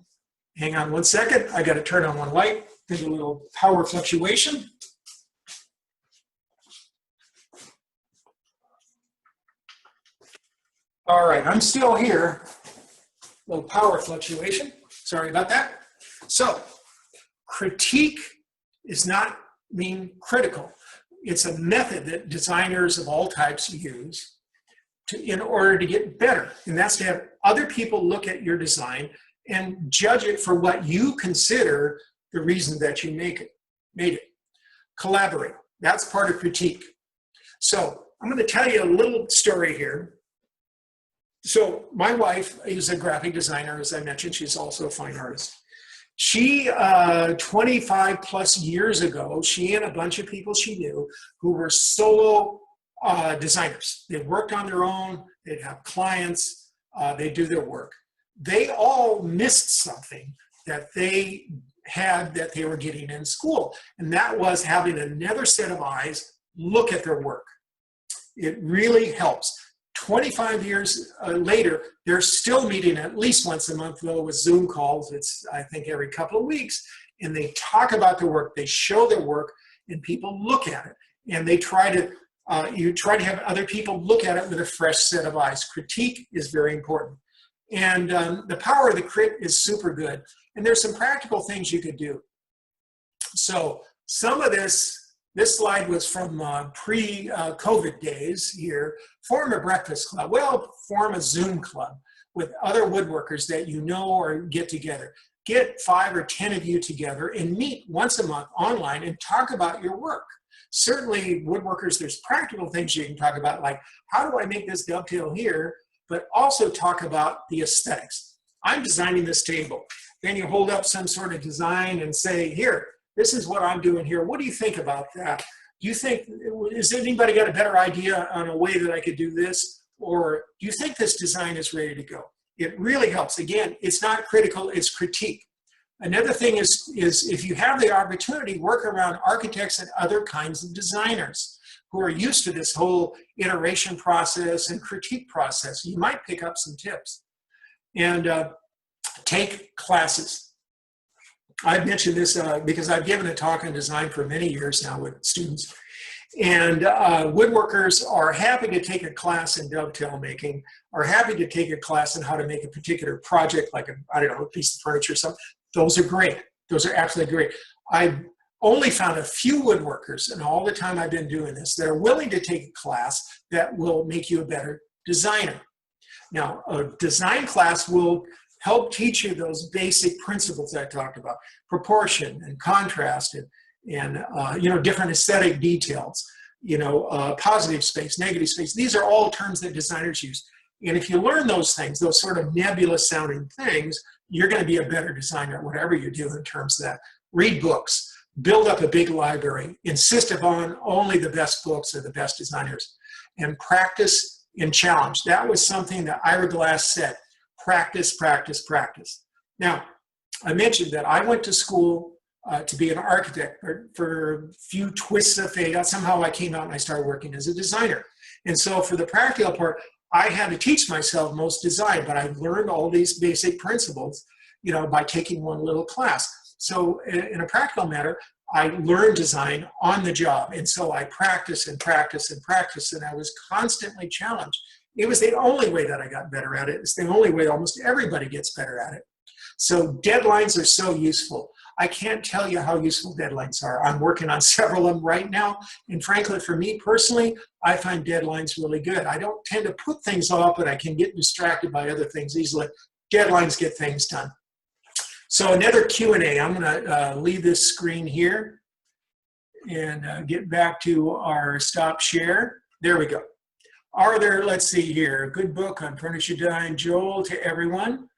Hang on one second. I got to turn on one light. There's a little power fluctuation. All right, I'm still here. Little power fluctuation. Sorry about that. So, critique is not mean critical. It's a method that designers of all types use in order to get better. And that's to have other people look at your design and judge it for what you consider the reason that you made it. Collaborate. That's part of critique. So I'm going to tell you a little story here. So my wife is a graphic designer, as I mentioned. She's also a fine artist. She, 25 plus years ago, she and a bunch of people she knew who were solo designers. They worked on their own, they'd have clients, they'd do their work. They all missed something that they had that they were getting in school, and that was having another set of eyes look at their work. It really helps. 25 years later, they're still meeting at least once a month, though, with Zoom calls. It's, I think, every couple of weeks. And they talk about their work. They show their work, and people look at it. And they try to, you try to have other people look at it with a fresh set of eyes. Critique is very important. And the power of the crit is super good. And there's some practical things you could do. So some of this slide was from pre-COVID days here. Form a breakfast club. Well, form a Zoom club with other woodworkers that you know or get together. Get 5 or 10 of you together and meet once a month online and talk about your work. Certainly, woodworkers, there's practical things you can talk about, like how do I make this dovetail here, but also talk about the aesthetics. I'm designing this table. Then you hold up some sort of design and say, here, this is what I'm doing here. What do you think about that? Do you think, has anybody got a better idea on a way that I could do this? Or do you think this design is ready to go? It really helps. Again, it's not critical, it's critique. Another thing is if you have the opportunity, work around architects and other kinds of designers who are used to this whole iteration process and critique process. You might pick up some tips. And take classes. I've mentioned this because I've given a talk on design for many years now with students. And woodworkers are happy to take a class in dovetail making, are happy to take a class on how to make a particular project, like I don't know, a piece of furniture or something. Those are great. Those are absolutely great. I've only found a few woodworkers in all the time I've been doing this that are willing to take a class that will make you a better designer. Now, a design class will help teach you those basic principles I talked about, proportion and contrast and you know, different aesthetic details, you know, positive space, negative space. These are all terms that designers use. And if you learn those things, those sort of nebulous sounding things, you're going to be a better designer at whatever you do in terms of that. Read books, build up a big library, insist upon only the best books or the best designers, and practice and challenge. That was something that Ira Glass said, practice, practice, practice. Now, I mentioned that I went to school to be an architect. For a few twists of fate, somehow I came out and I started working as a designer. And so for the practical part, I had to teach myself most design, but I learned all these basic principles, you know, by taking one little class. So in a practical matter, I learned design on the job. And so I practiced and practiced and practiced, and I was constantly challenged. It was the only way that I got better at it. It's the only way almost everybody gets better at it. So deadlines are so useful. I can't tell you how useful deadlines are. I'm working on several of them right now. And frankly, for me personally, I find deadlines really good. I don't tend to put things off, but I can get distracted by other things easily. Deadlines get things done. So another Q&A. I'm going to leave this screen here and get back to our stop share. There we go. Are there, let's see here, a good book on furniture design, Joel, to everyone.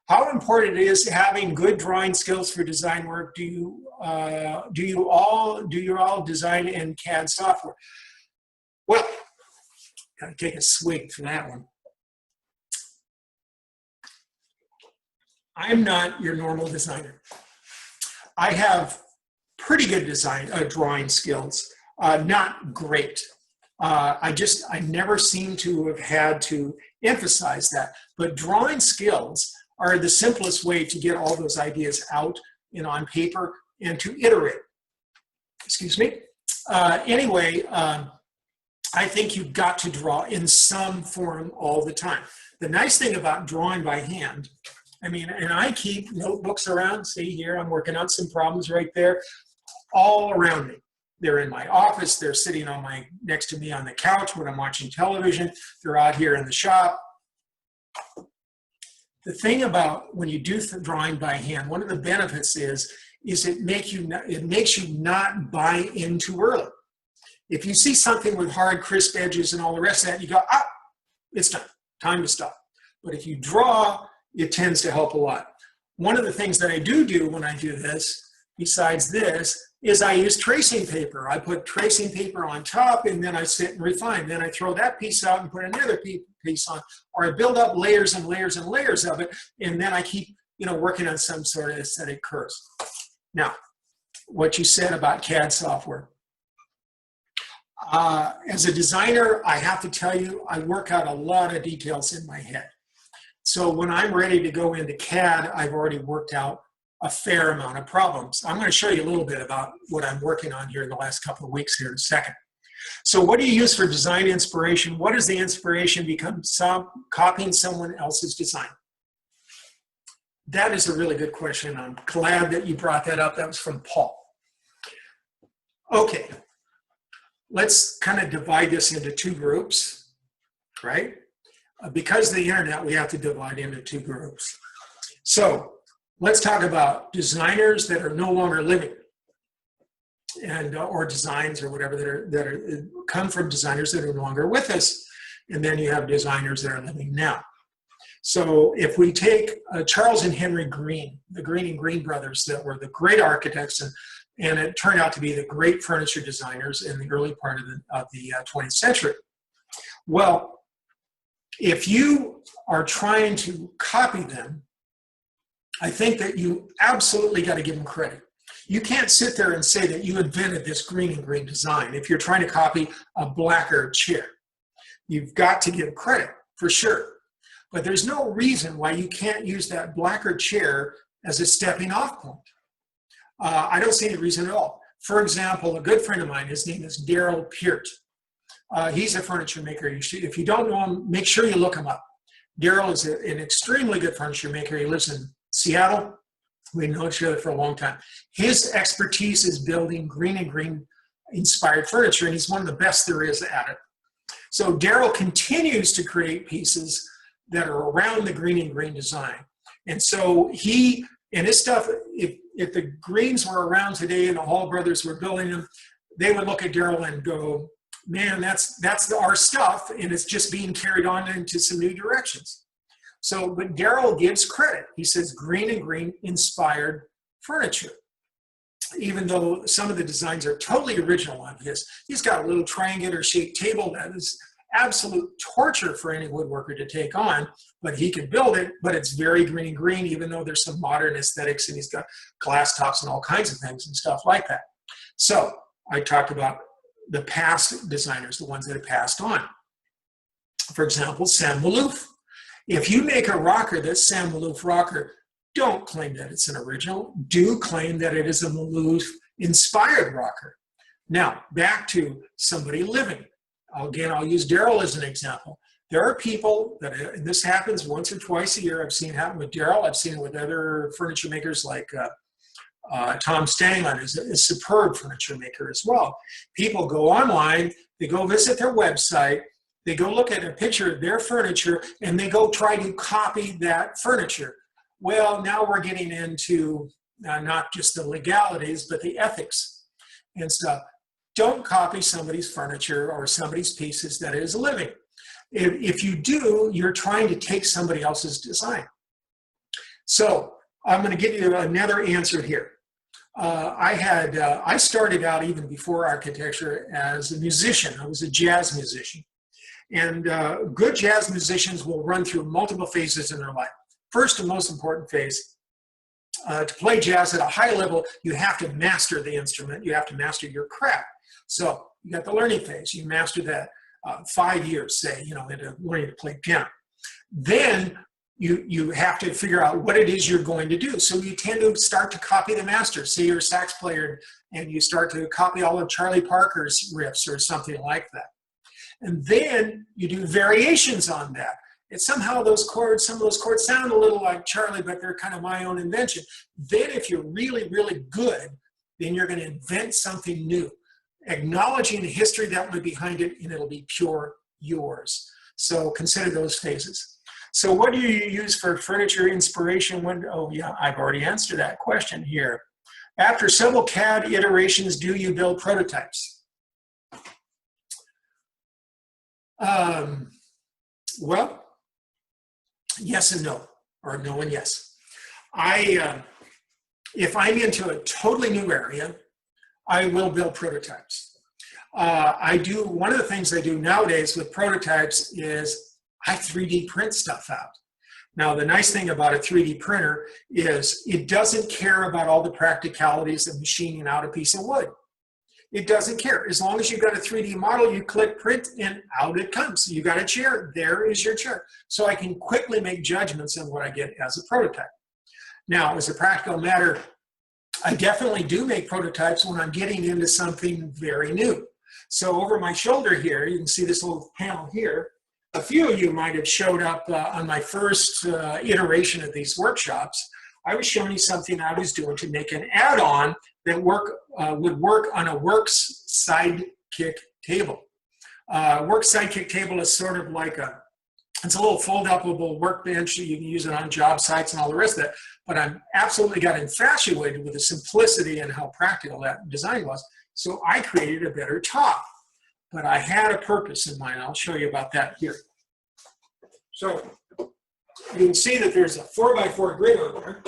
How important it is having good drawing skills for design work? Do you all design in CAD software? Well, gotta take a swig for that one. I'm not your normal designer. I have pretty good drawing skills, not great. I never seem to have had to emphasize that, but drawing skills are the simplest way to get all those ideas out and on paper and to iterate. Excuse me. Anyway, I think you've got to draw in some form all the time. The nice thing about drawing by hand, I mean, and I keep notebooks around. See here, I'm working on some problems right there, all around me. They're in my office. They're sitting on next to me on the couch when I'm watching television. They're out here in the shop. The thing about when you do drawing by hand, one of the benefits is it makes you not buy in too early. If you see something with hard, crisp edges and all the rest of that, you go, ah, it's time to stop. But if you draw, it tends to help a lot. One of the things that I do when I do this, besides this, is I use tracing paper. I put tracing paper on top, and then I sit and refine. Then I throw that piece out and put another piece on, or I build up layers and layers and layers of it, and then I keep, working on some sort of aesthetic curves. Now, what you said about CAD software. As a designer, I have to tell you, I work out a lot of details in my head. So when I'm ready to go into CAD, I've already worked out a fair amount of problems. I'm going to show you a little bit about what I'm working on here in the last couple of weeks here in a second. So what do you use for design inspiration? What does the inspiration become? Copying someone else's design? That is a really good question. I'm glad that you brought that up. That was from Paul. Okay, let's kind of divide this into two groups, right? Because of the internet, we have to divide into two groups. So let's talk about designers that are no longer living, or designs or whatever that come from designers that are no longer with us, and then you have designers that are living now. So if we take Charles and Henry Green, the Green and Green brothers that were the great architects, and it turned out to be the great furniture designers in the early part of the 20th century. Well, if you are trying to copy them, I think that you absolutely got to give them credit. You can't sit there and say that you invented this green and green design if you're trying to copy a blacker chair. You've got to give credit, for sure. But there's no reason why you can't use that blacker chair as a stepping off point. I don't see any reason at all. For example, a good friend of mine, his name is Daryl Peart. He's a furniture maker. If you don't know him, make sure you look him up. Daryl is an extremely good furniture maker. He lives in Seattle. We know each other for a long time. His expertise is building green and green inspired furniture, and he's one of the best there is at it. So Daryl continues to create pieces that are around the green and green design. And so he, and his stuff, if the greens were around today and the Hall brothers were building them, they would look at Daryl and go, man, that's our stuff, and it's just being carried on into some new directions. So, but Daryl gives credit. He says green and green inspired furniture. Even though some of the designs are totally original on his. He's got a little triangular shaped table that is absolute torture for any woodworker to take on, but he can build it, but it's very green, even though there's some modern aesthetics, and he's got glass tops and all kinds of things and stuff like that. So I talked about the past designers, the ones that have passed on. For example, Sam MALOOF. If you make a rocker that's Sam MALOOF rocker, don't claim that it's an original. Do claim that it is a MALOOF inspired rocker. Now, back to somebody living. Again, I'll use Daryl as an example. There are people that, and this happens once or twice a year. I've seen it happen with Daryl. I've seen it with other furniture makers like Tom Stanglin is a superb furniture maker as well. People go online, they go visit their website, they go look at a picture of their furniture, and they go try to copy that furniture. Well, now we're getting into not just the legalities, but the ethics and stuff. Don't copy somebody's furniture or somebody's pieces that is living. If you do, you're trying to take somebody else's design. So I'm going to give you another answer here. I started out even before architecture as a musician. I was a jazz musician. And good jazz musicians will run through multiple phases in their life. First and most important phase, to play jazz at a high level, you have to master the instrument. You have to master your craft. So you got the learning phase. You master that 5 years, say, into learning to play piano. Then you have to figure out what it is you're going to do. So you tend to start to copy the master. Say you're a sax player and you start to copy all of Charlie Parker's riffs or something like that. And then you do variations on that. And somehow some of those chords sound a little like Charlie, but they're kind of my own invention. Then if you're really, really good, then you're going to invent something new, acknowledging the history that went behind it, and it'll be pure yours. So consider those phases. So what do you use for furniture inspiration? Oh yeah, I've already answered that question here. After several CAD iterations, do you build prototypes? Well, yes and no, or no and yes. If I'm into a totally new area, I will build prototypes. One of the things I do nowadays with prototypes is I 3D print stuff out. Now, the nice thing about a 3D printer is it doesn't care about all the practicalities of machining out a piece of wood. It doesn't care. As long as you've got a 3D model, you click print and out it comes. You got a chair, there is your chair. So I can quickly make judgments on what I get as a prototype. Now, as a practical matter, I definitely do make prototypes when I'm getting into something very new. So over my shoulder here, you can see this little panel here. A few of you might have showed up on my first iteration of these workshops. I was showing you something I was doing to make an add-on that would work on a works sidekick table. Works sidekick table is sort of like it's a little fold-upable workbench. You can use it on job sites and all the rest of it. But I absolutely got infatuated with the simplicity and how practical that design was. So I created a better top. But I had a purpose in mind. I'll show you about that here. So you can see that there's a 4x4 grid on there.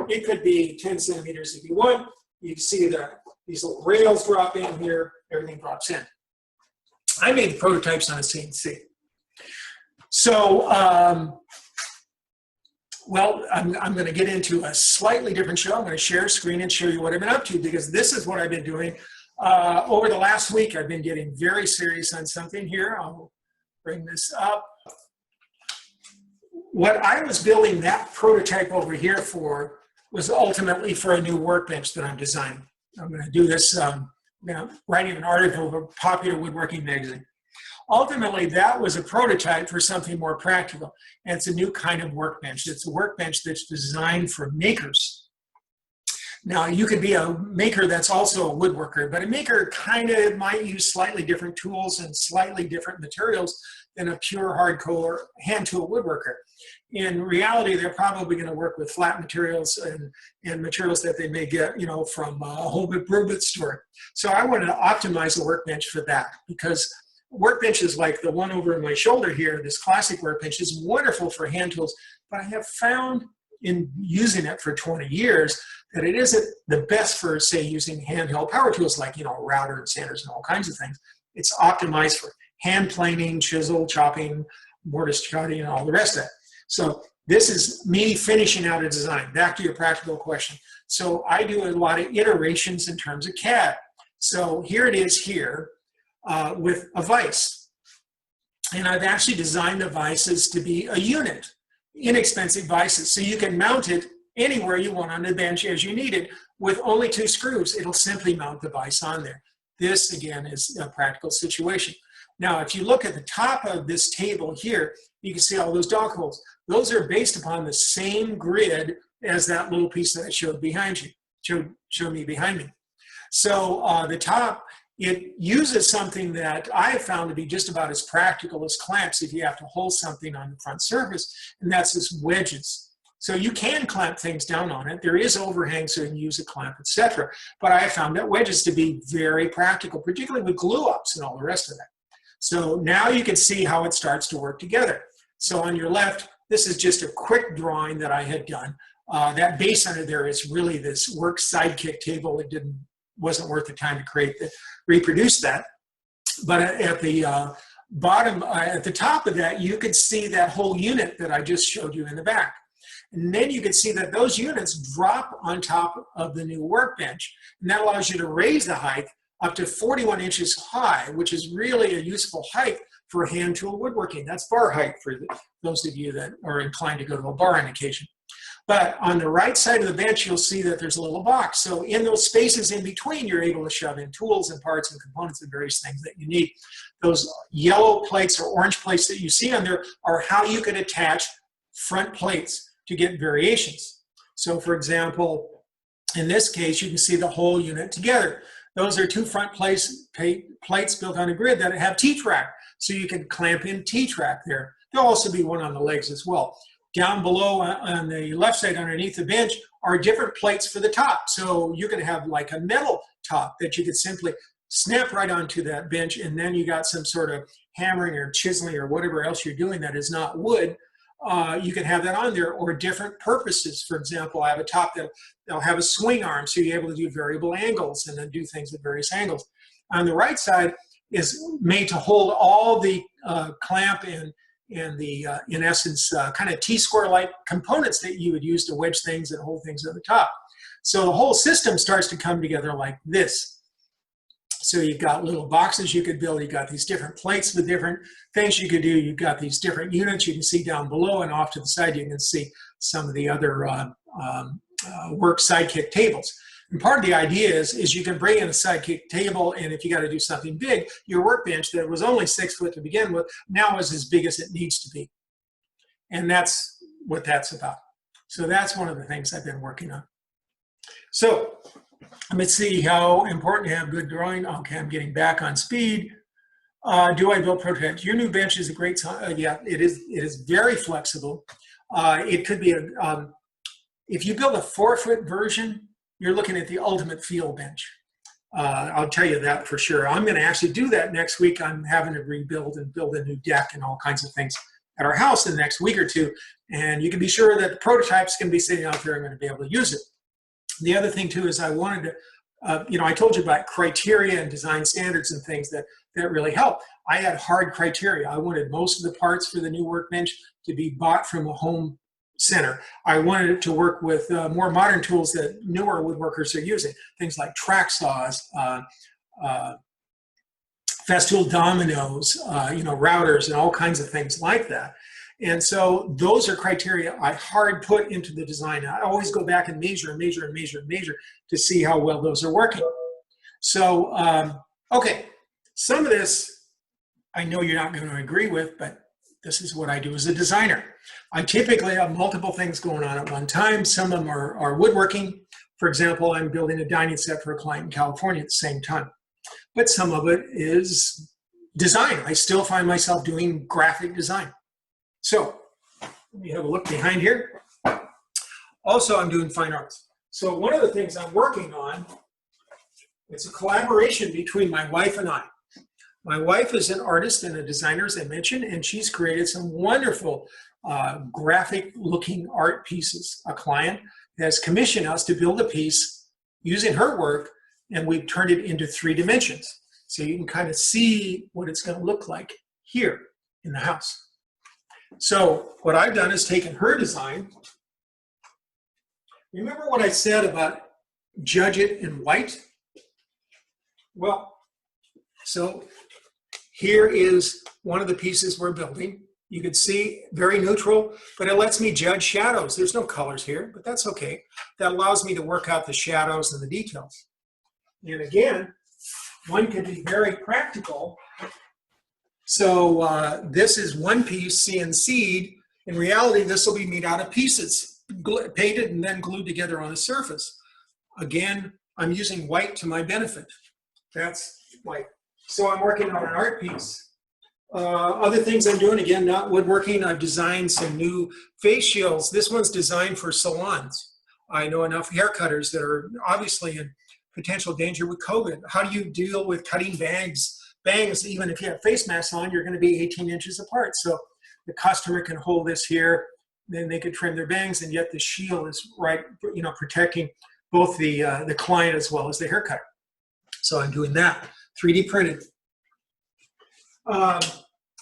It could be 10 centimeters if you want. You can see that these little rails drop in here. Everything drops in. I made the prototypes on a CNC. So, well, I'm going to get into a slightly different show. I'm going to share a screen and show you what I've been up to, because this is what I've been doing. Over the last week, I've been getting very serious on something here. I'll bring this up. What I was building that prototype over here for was ultimately for a new workbench that I'm designing. I'm going to do this, writing an article for a popular woodworking magazine. Ultimately, that was a prototype for something more practical. And it's a new kind of workbench. It's a workbench that's designed for makers. Now, you could be a maker that's also a woodworker, but a maker kind of might use slightly different tools and slightly different materials than a pure hardcore hand tool woodworker. In reality, they're probably going to work with flat materials and materials that they may get, from a home improvement store. So I wanted to optimize a workbench for that, because workbenches like the one over my shoulder here, this classic workbench, is wonderful for hand tools, but I have found in using it for 20 years that it isn't the best for, say, using handheld power tools like, router and sanders and all kinds of things. It's optimized for hand planing, chisel, chopping, mortise cutting, and all the rest of it. So this is me finishing out a design. Back to your practical question. So I do a lot of iterations in terms of CAD. So here it is here with a vise. And I've actually designed the vices to be a unit, inexpensive vices. So you can mount it anywhere you want on the bench as you need it with only 2 screws. It'll simply mount the vise on there. This, again, is a practical situation. Now, if you look at the top of this table here, you can see all those dog holes. Those are based upon the same grid as that little piece that I showed behind you, showed me behind me. So the top, it uses something that I have found to be just about as practical as clamps if you have to hold something on the front surface, and that's this wedges. So you can clamp things down on it. There is overhang, so you can use a clamp, etc. But I have found that wedges to be very practical, particularly with glue-ups and all the rest of that. So now you can see how it starts to work together. So on your left, this is just a quick drawing that I had done. That base under there is really this work sidekick table. It wasn't worth the time to reproduce that. But at the bottom, at the top of that, you could see that whole unit that I just showed you in the back. And then you can see that those units drop on top of the new workbench. And that allows you to raise the height up to 41 inches high, which is really a useful height for hand tool woodworking. That's bar height for those of you that are inclined to go to a bar on occasion. But on the right side of the bench, you'll see that there's a little box. So in those spaces in between, you're able to shove in tools and parts and components and various things that you need. Those yellow plates or orange plates that you see on there are how you can attach front plates to get variations. So for example, in this case, you can see the whole unit together. Those are 2 front plates built on a grid that have T-track. So you can clamp in T-track there. There'll also be one on the legs as well. Down below on the left side underneath the bench are different plates for the top. So you can have like a metal top that you could simply snap right onto that bench, and then you got some sort of hammering or chiseling or whatever else you're doing that is not wood. You can have that on there, or different purposes. For example, I have a top that'll have a swing arm, so you're able to do variable angles and then do things at various angles. On the right side is made to hold all the clamp and the, in essence, kind of T-square-like components that you would use to wedge things and hold things at the top. So the whole system starts to come together like this. So you've got little boxes you could build. You've got these different plates with different things you could do. You've got these different units you can see down below, and off to the side you can see some of the other work sidekick tables. And part of the idea is you can bring in a sidekick table, and if you got to do something big, your workbench that was only 6 foot to begin with now is as big as it needs to be. And that's what that's about. So that's one of the things I've been working on. So let me see how important to have good drawing. Okay, I'm getting back on speed. Do I build prototypes? Your new bench is a great time. Yeah, it is. It is very flexible. It could be if you build a 4-foot version, you're looking at the ultimate field bench. I'll tell you that for sure. I'm going to actually do that next week. I'm having to rebuild and build a new deck and all kinds of things at our house in the next week or two. And you can be sure that the prototypes can be sitting out there. I'm going to be able to use it. The other thing too is I wanted to, I told you about criteria and design standards and things that really help. I had hard criteria. I wanted most of the parts for the new workbench to be bought from a home center. I wanted it to work with more modern tools that newer woodworkers are using, things like track saws, Festool dominoes, routers, and all kinds of things like that. And so those are criteria I hard put into the design. I always go back and measure and measure and measure and measure to see how well those are working. So, okay, some of this I know you're not going to agree with, but this is what I do as a designer. I typically have multiple things going on at one time. Some of them are woodworking. For example, I'm building a dining set for a client in California at the same time. But some of it is design. I still find myself doing graphic design. So let me have a look behind here. Also, I'm doing fine arts. So one of the things I'm working on, it's a collaboration between my wife and I. My wife is an artist and a designer, as I mentioned, and she's created some wonderful graphic looking art pieces. A client has commissioned us to build a piece using her work, and we've turned it into 3 dimensions. So you can kind of see what it's going to look like here in the house. So what I've done is taken her design. Remember what I said about judge it in white? Well, so here is one of the pieces we're building. You can see very neutral, but it lets me judge shadows. There's no colors here, but that's okay. That allows me to work out the shadows and the details. And again, one can be very practical. So this is one piece CNC'd. In reality, this will be made out of pieces, painted and then glued together on a surface. Again, I'm using white to my benefit. That's white. So I'm working on an art piece. Other things I'm doing, again, not woodworking, I've designed some new face shields. This one's designed for salons. I know enough hair cutters that are obviously in potential danger with COVID. How do you deal with cutting bangs? Even if you have face masks on, you're going to be 18 inches apart. So the customer can hold this here, then they could trim their bangs, and yet the shield is right, protecting both the client as well as the hair cutter. So I'm doing that, 3D printed.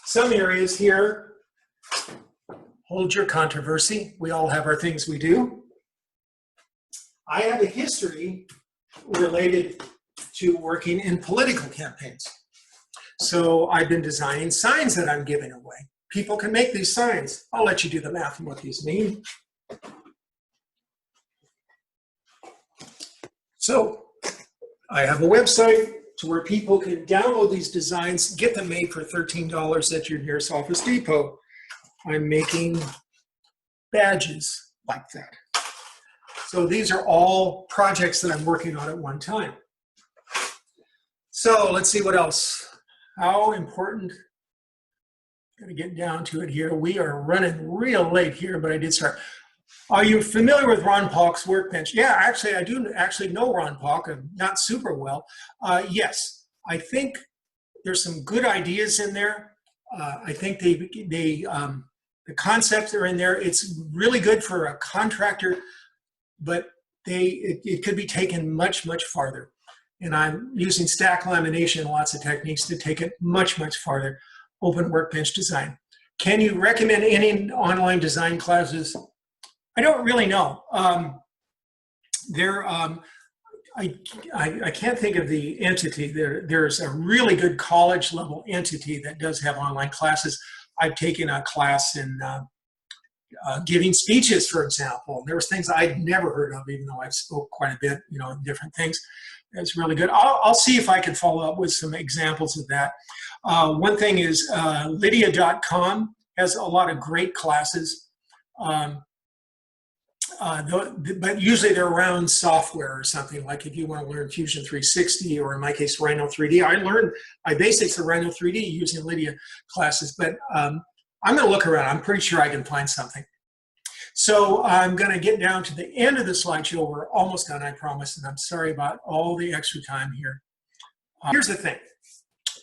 Some areas here, hold your controversy. We all have our things we do. I have a history related to working in political campaigns. So I've been designing signs that I'm giving away. People can make these signs. I'll let you do the math on what these mean. So I have a website to where people can download these designs, get them made for $13 at your nearest Office Depot. I'm making badges like that. So these are all projects that I'm working on at one time. So let's see what else. How important, gotta get down to it here. We are running real late here, but I did start. Are you familiar with Ron Paulk's workbench? Yeah, actually, I do actually know Ron Paulk, not super well. Yes, I think there's some good ideas in there. I think the concepts are in there. It's really good for a contractor, but it could be taken much, much farther. And I'm using stack lamination and lots of techniques to take it much, much farther. Open workbench design. Can you recommend any online design classes? I don't really know. I can't think of the entity. There's a really good college level entity that does have online classes. I've taken a class in giving speeches, for example. There was things I'd never heard of, even though I've spoke quite a bit, different things. It's really good. I'll see if I can follow up with some examples of that. One thing is Lydia.com has a lot of great classes. But usually they're around software or something, like if you want to learn Fusion 360 or in my case Rhino 3D. I learned my basics of Rhino 3D using Lydia classes, but I'm going to look around. I'm pretty sure I can find something. So I'm going to get down to the end of the slideshow. We're almost done, I promise, and I'm sorry about all the extra time here. Here's the thing.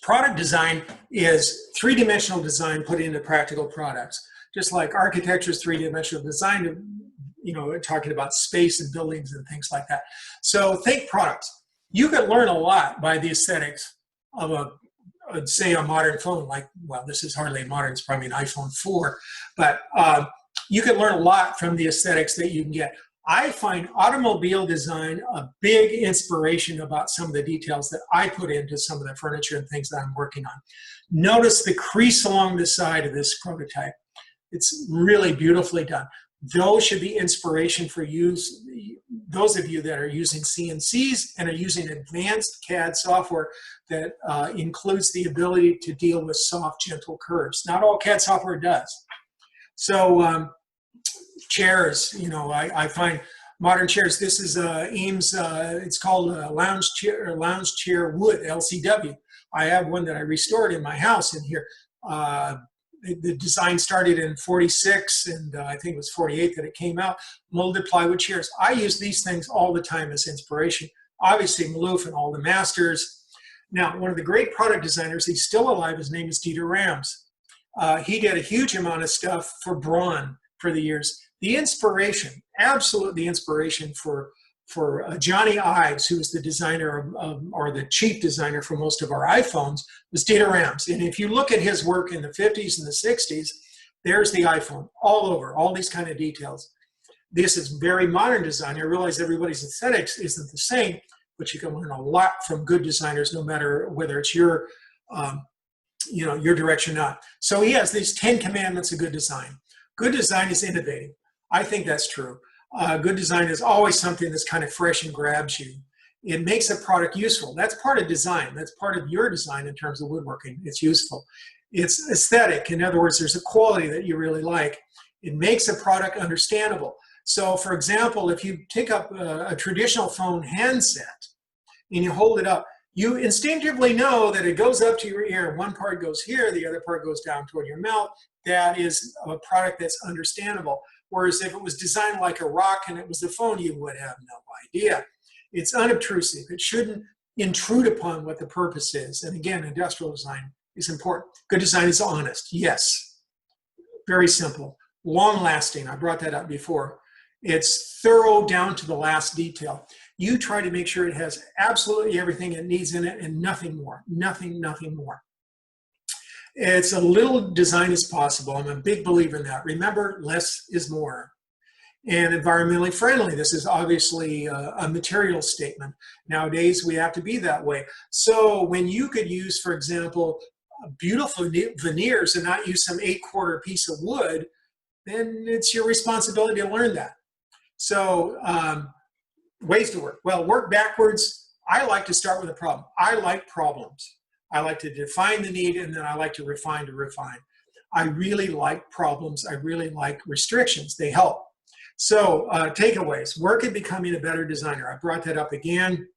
Product design is three-dimensional design put into practical products. Just like architecture is three-dimensional design, talking about space and buildings and things like that. So think products. You can learn a lot by the aesthetics of say a modern phone, this is hardly modern, it's probably an iPhone 4, but you can learn a lot from the aesthetics that you can get. I find automobile design a big inspiration about some of the details that I put into some of the furniture and things that I'm working on. Notice the crease along the side of this prototype. It's really beautifully done. Those should be inspiration for those of you that are using CNCs and are using advanced CAD software that includes the ability to deal with soft, gentle curves. Not all CAD software does. So chairs, I find modern chairs. This is Eames. It's called lounge chair wood, LCW. I have one that I restored in my house in here. The design started in 46, and I think it was 48 that it came out. Molded plywood chairs. I use these things all the time as inspiration. Obviously, MALOOF and all the masters. Now, one of the great product designers, he's still alive, his name is Dieter Rams. He did a huge amount of stuff for Braun for the years. The inspiration, absolute the inspiration for Johnny Ives, who was the designer or the chief designer for most of our iPhones, was Dieter Rams. And if you look at his work in the 50s and the 60s, there's the iPhone all over, all these kind of details. This is very modern design. I realize everybody's aesthetics isn't the same, but you can learn a lot from good designers, no matter whether it's your, your direction or not. So he has these 10 commandments of good design. Good design is innovative. I think that's true. Good design is always something that's kind of fresh and grabs you. It makes a product useful. That's part of design. That's part of your design in terms of woodworking. It's useful. It's aesthetic. In other words, there's a quality that you really like. It makes a product understandable. So, for example, if you take up a traditional phone handset and you hold it up, you instinctively know that it goes up to your ear. One part goes here, the other part goes down toward your mouth. That is a product that's understandable. Whereas if it was designed like a rock and it was the phone, you would have no idea. It's unobtrusive. It shouldn't intrude upon what the purpose is. And again, industrial design is important. Good design is honest. Yes. Very simple. Long lasting. I brought that up before. It's thorough down to the last detail. You try to make sure it has absolutely everything it needs in it and nothing more. Nothing more. It's a little design as possible. I'm a big believer in that. Remember, less is more. And environmentally friendly. This is obviously a material statement. Nowadays, we have to be that way. So when you could use, for example, beautiful veneers and not use some 8-quarter piece of wood, then it's your responsibility to learn that. So ways to work. Well, work backwards. I like to start with a problem. I like problems. I like to define the need, and then I like to refine. I really like problems. I really like restrictions. They help. So takeaways. Work at becoming a better designer. I brought that up again.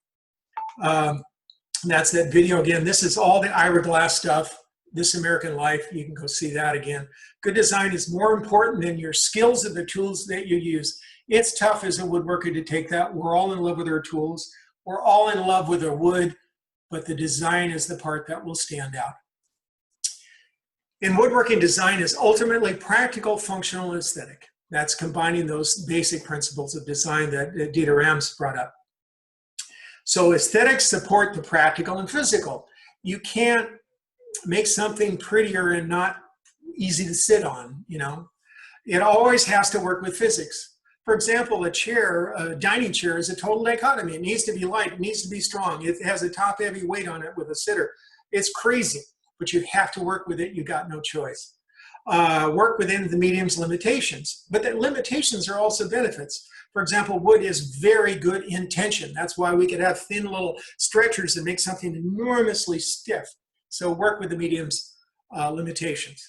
That's that video again. This is all the Ira Glass stuff. This American Life. You can go see that again. Good design is more important than your skills of the tools that you use. It's tough as a woodworker to take that. We're all in love with our tools. We're all in love with our wood, but the design is the part that will stand out. In woodworking, design is ultimately practical, functional, and aesthetic. That's combining those basic principles of design that Dieter Rams brought up. So aesthetics support the practical and physical. You can't make something prettier and not easy to sit on, you know. It always has to work with physics. For example, a dining chair is a total dichotomy. It needs to be light, it needs to be strong. It has a top-heavy weight on it with a sitter. It's crazy, but you have to work with it. You got no choice. Work within the medium's limitations, but the limitations are also benefits. For example, wood is very good in tension. That's why we could have thin little stretchers and make something enormously stiff. So work with the medium's limitations.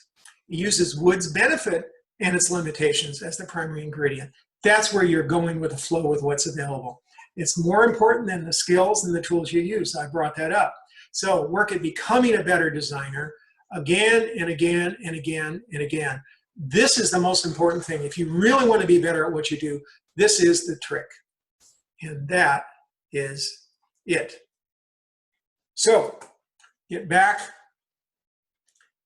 It uses wood's benefit and its limitations as the primary ingredient. That's where you're going with the flow with what's available. It's more important than the skills and the tools you use. I brought that up. So work at becoming a better designer again and again and again and again. This is the most important thing. If you really want to be better at what you do, this is the trick. And that is it. So get back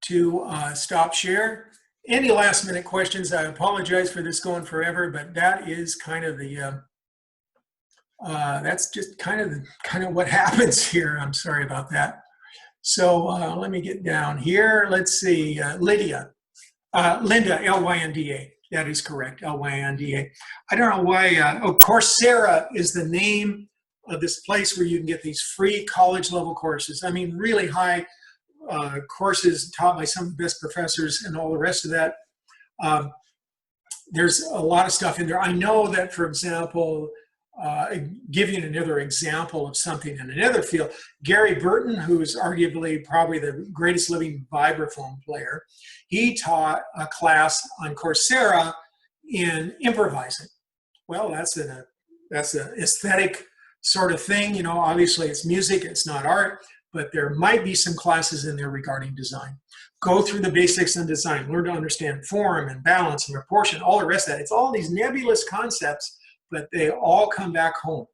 to stop share. Any last minute questions? I apologize for this going forever, but that is kind of the, that's just kind of what happens here. I'm sorry about that. So let me get down here. Let's see, Linda, L-Y-N-D-A. That is correct, L-Y-N-D-A. I don't know why, Coursera is the name of this place where you can get these free college level courses. I mean, really high courses taught by some of the best professors and all the rest of that. There's a lot of stuff in there. I know that, for example, giving another example of something in another field, Gary Burton, who's arguably probably the greatest living vibraphone player, he taught a class on Coursera in improvising. Well, that's an aesthetic sort of thing. You know, obviously it's music, it's not art, but there might be some classes in there regarding design. Go through the basics in design, learn to understand form and balance and proportion, all the rest of that. It's all these nebulous concepts, but they all come back home.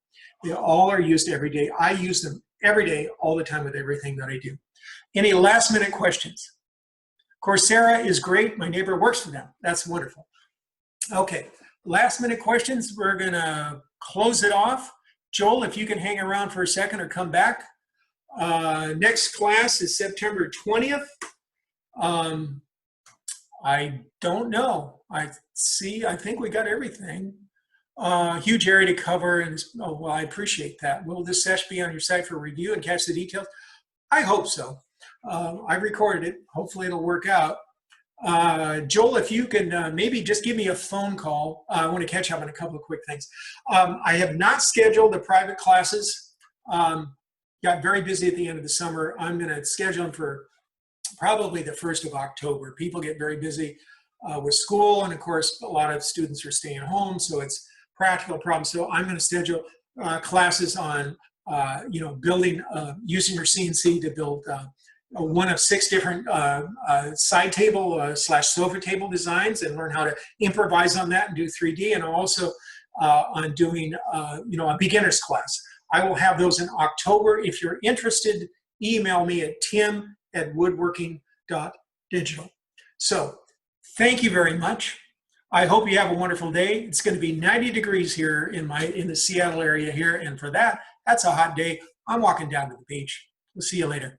They all are used every day. I use them every day, all the time with everything that I do. Any last minute questions? Coursera is great. My neighbor works for them. That's wonderful. Okay, last minute questions. We're gonna close it off. Joel, if you can hang around for a second or come back. Next class is September 20th. I don't know. I think we got everything. Huge area to cover, and well, I appreciate that. Will this session be on your site for review and catch the details? I hope so. I recorded it. Hopefully it'll work out. Joel, if you can maybe just give me a phone call. I want to catch up on a couple of quick things. I have not scheduled the private classes. Got very busy at the end of the summer. I'm going to schedule them for probably the 1st of October. People get very busy with school, and of course, a lot of students are staying home, so it's practical problems. So I'm going to schedule classes on, building, using your CNC to build one of 6 different side table / sofa table designs, and learn how to improvise on that and do 3D, and also on doing, a beginner's class. I will have those in October. If you're interested, email me at tim@woodworking.digital. So thank you very much. I hope you have a wonderful day. It's going to be 90 degrees here in the Seattle area here, and for that's a hot day. I'm walking down to the beach. We'll see you later.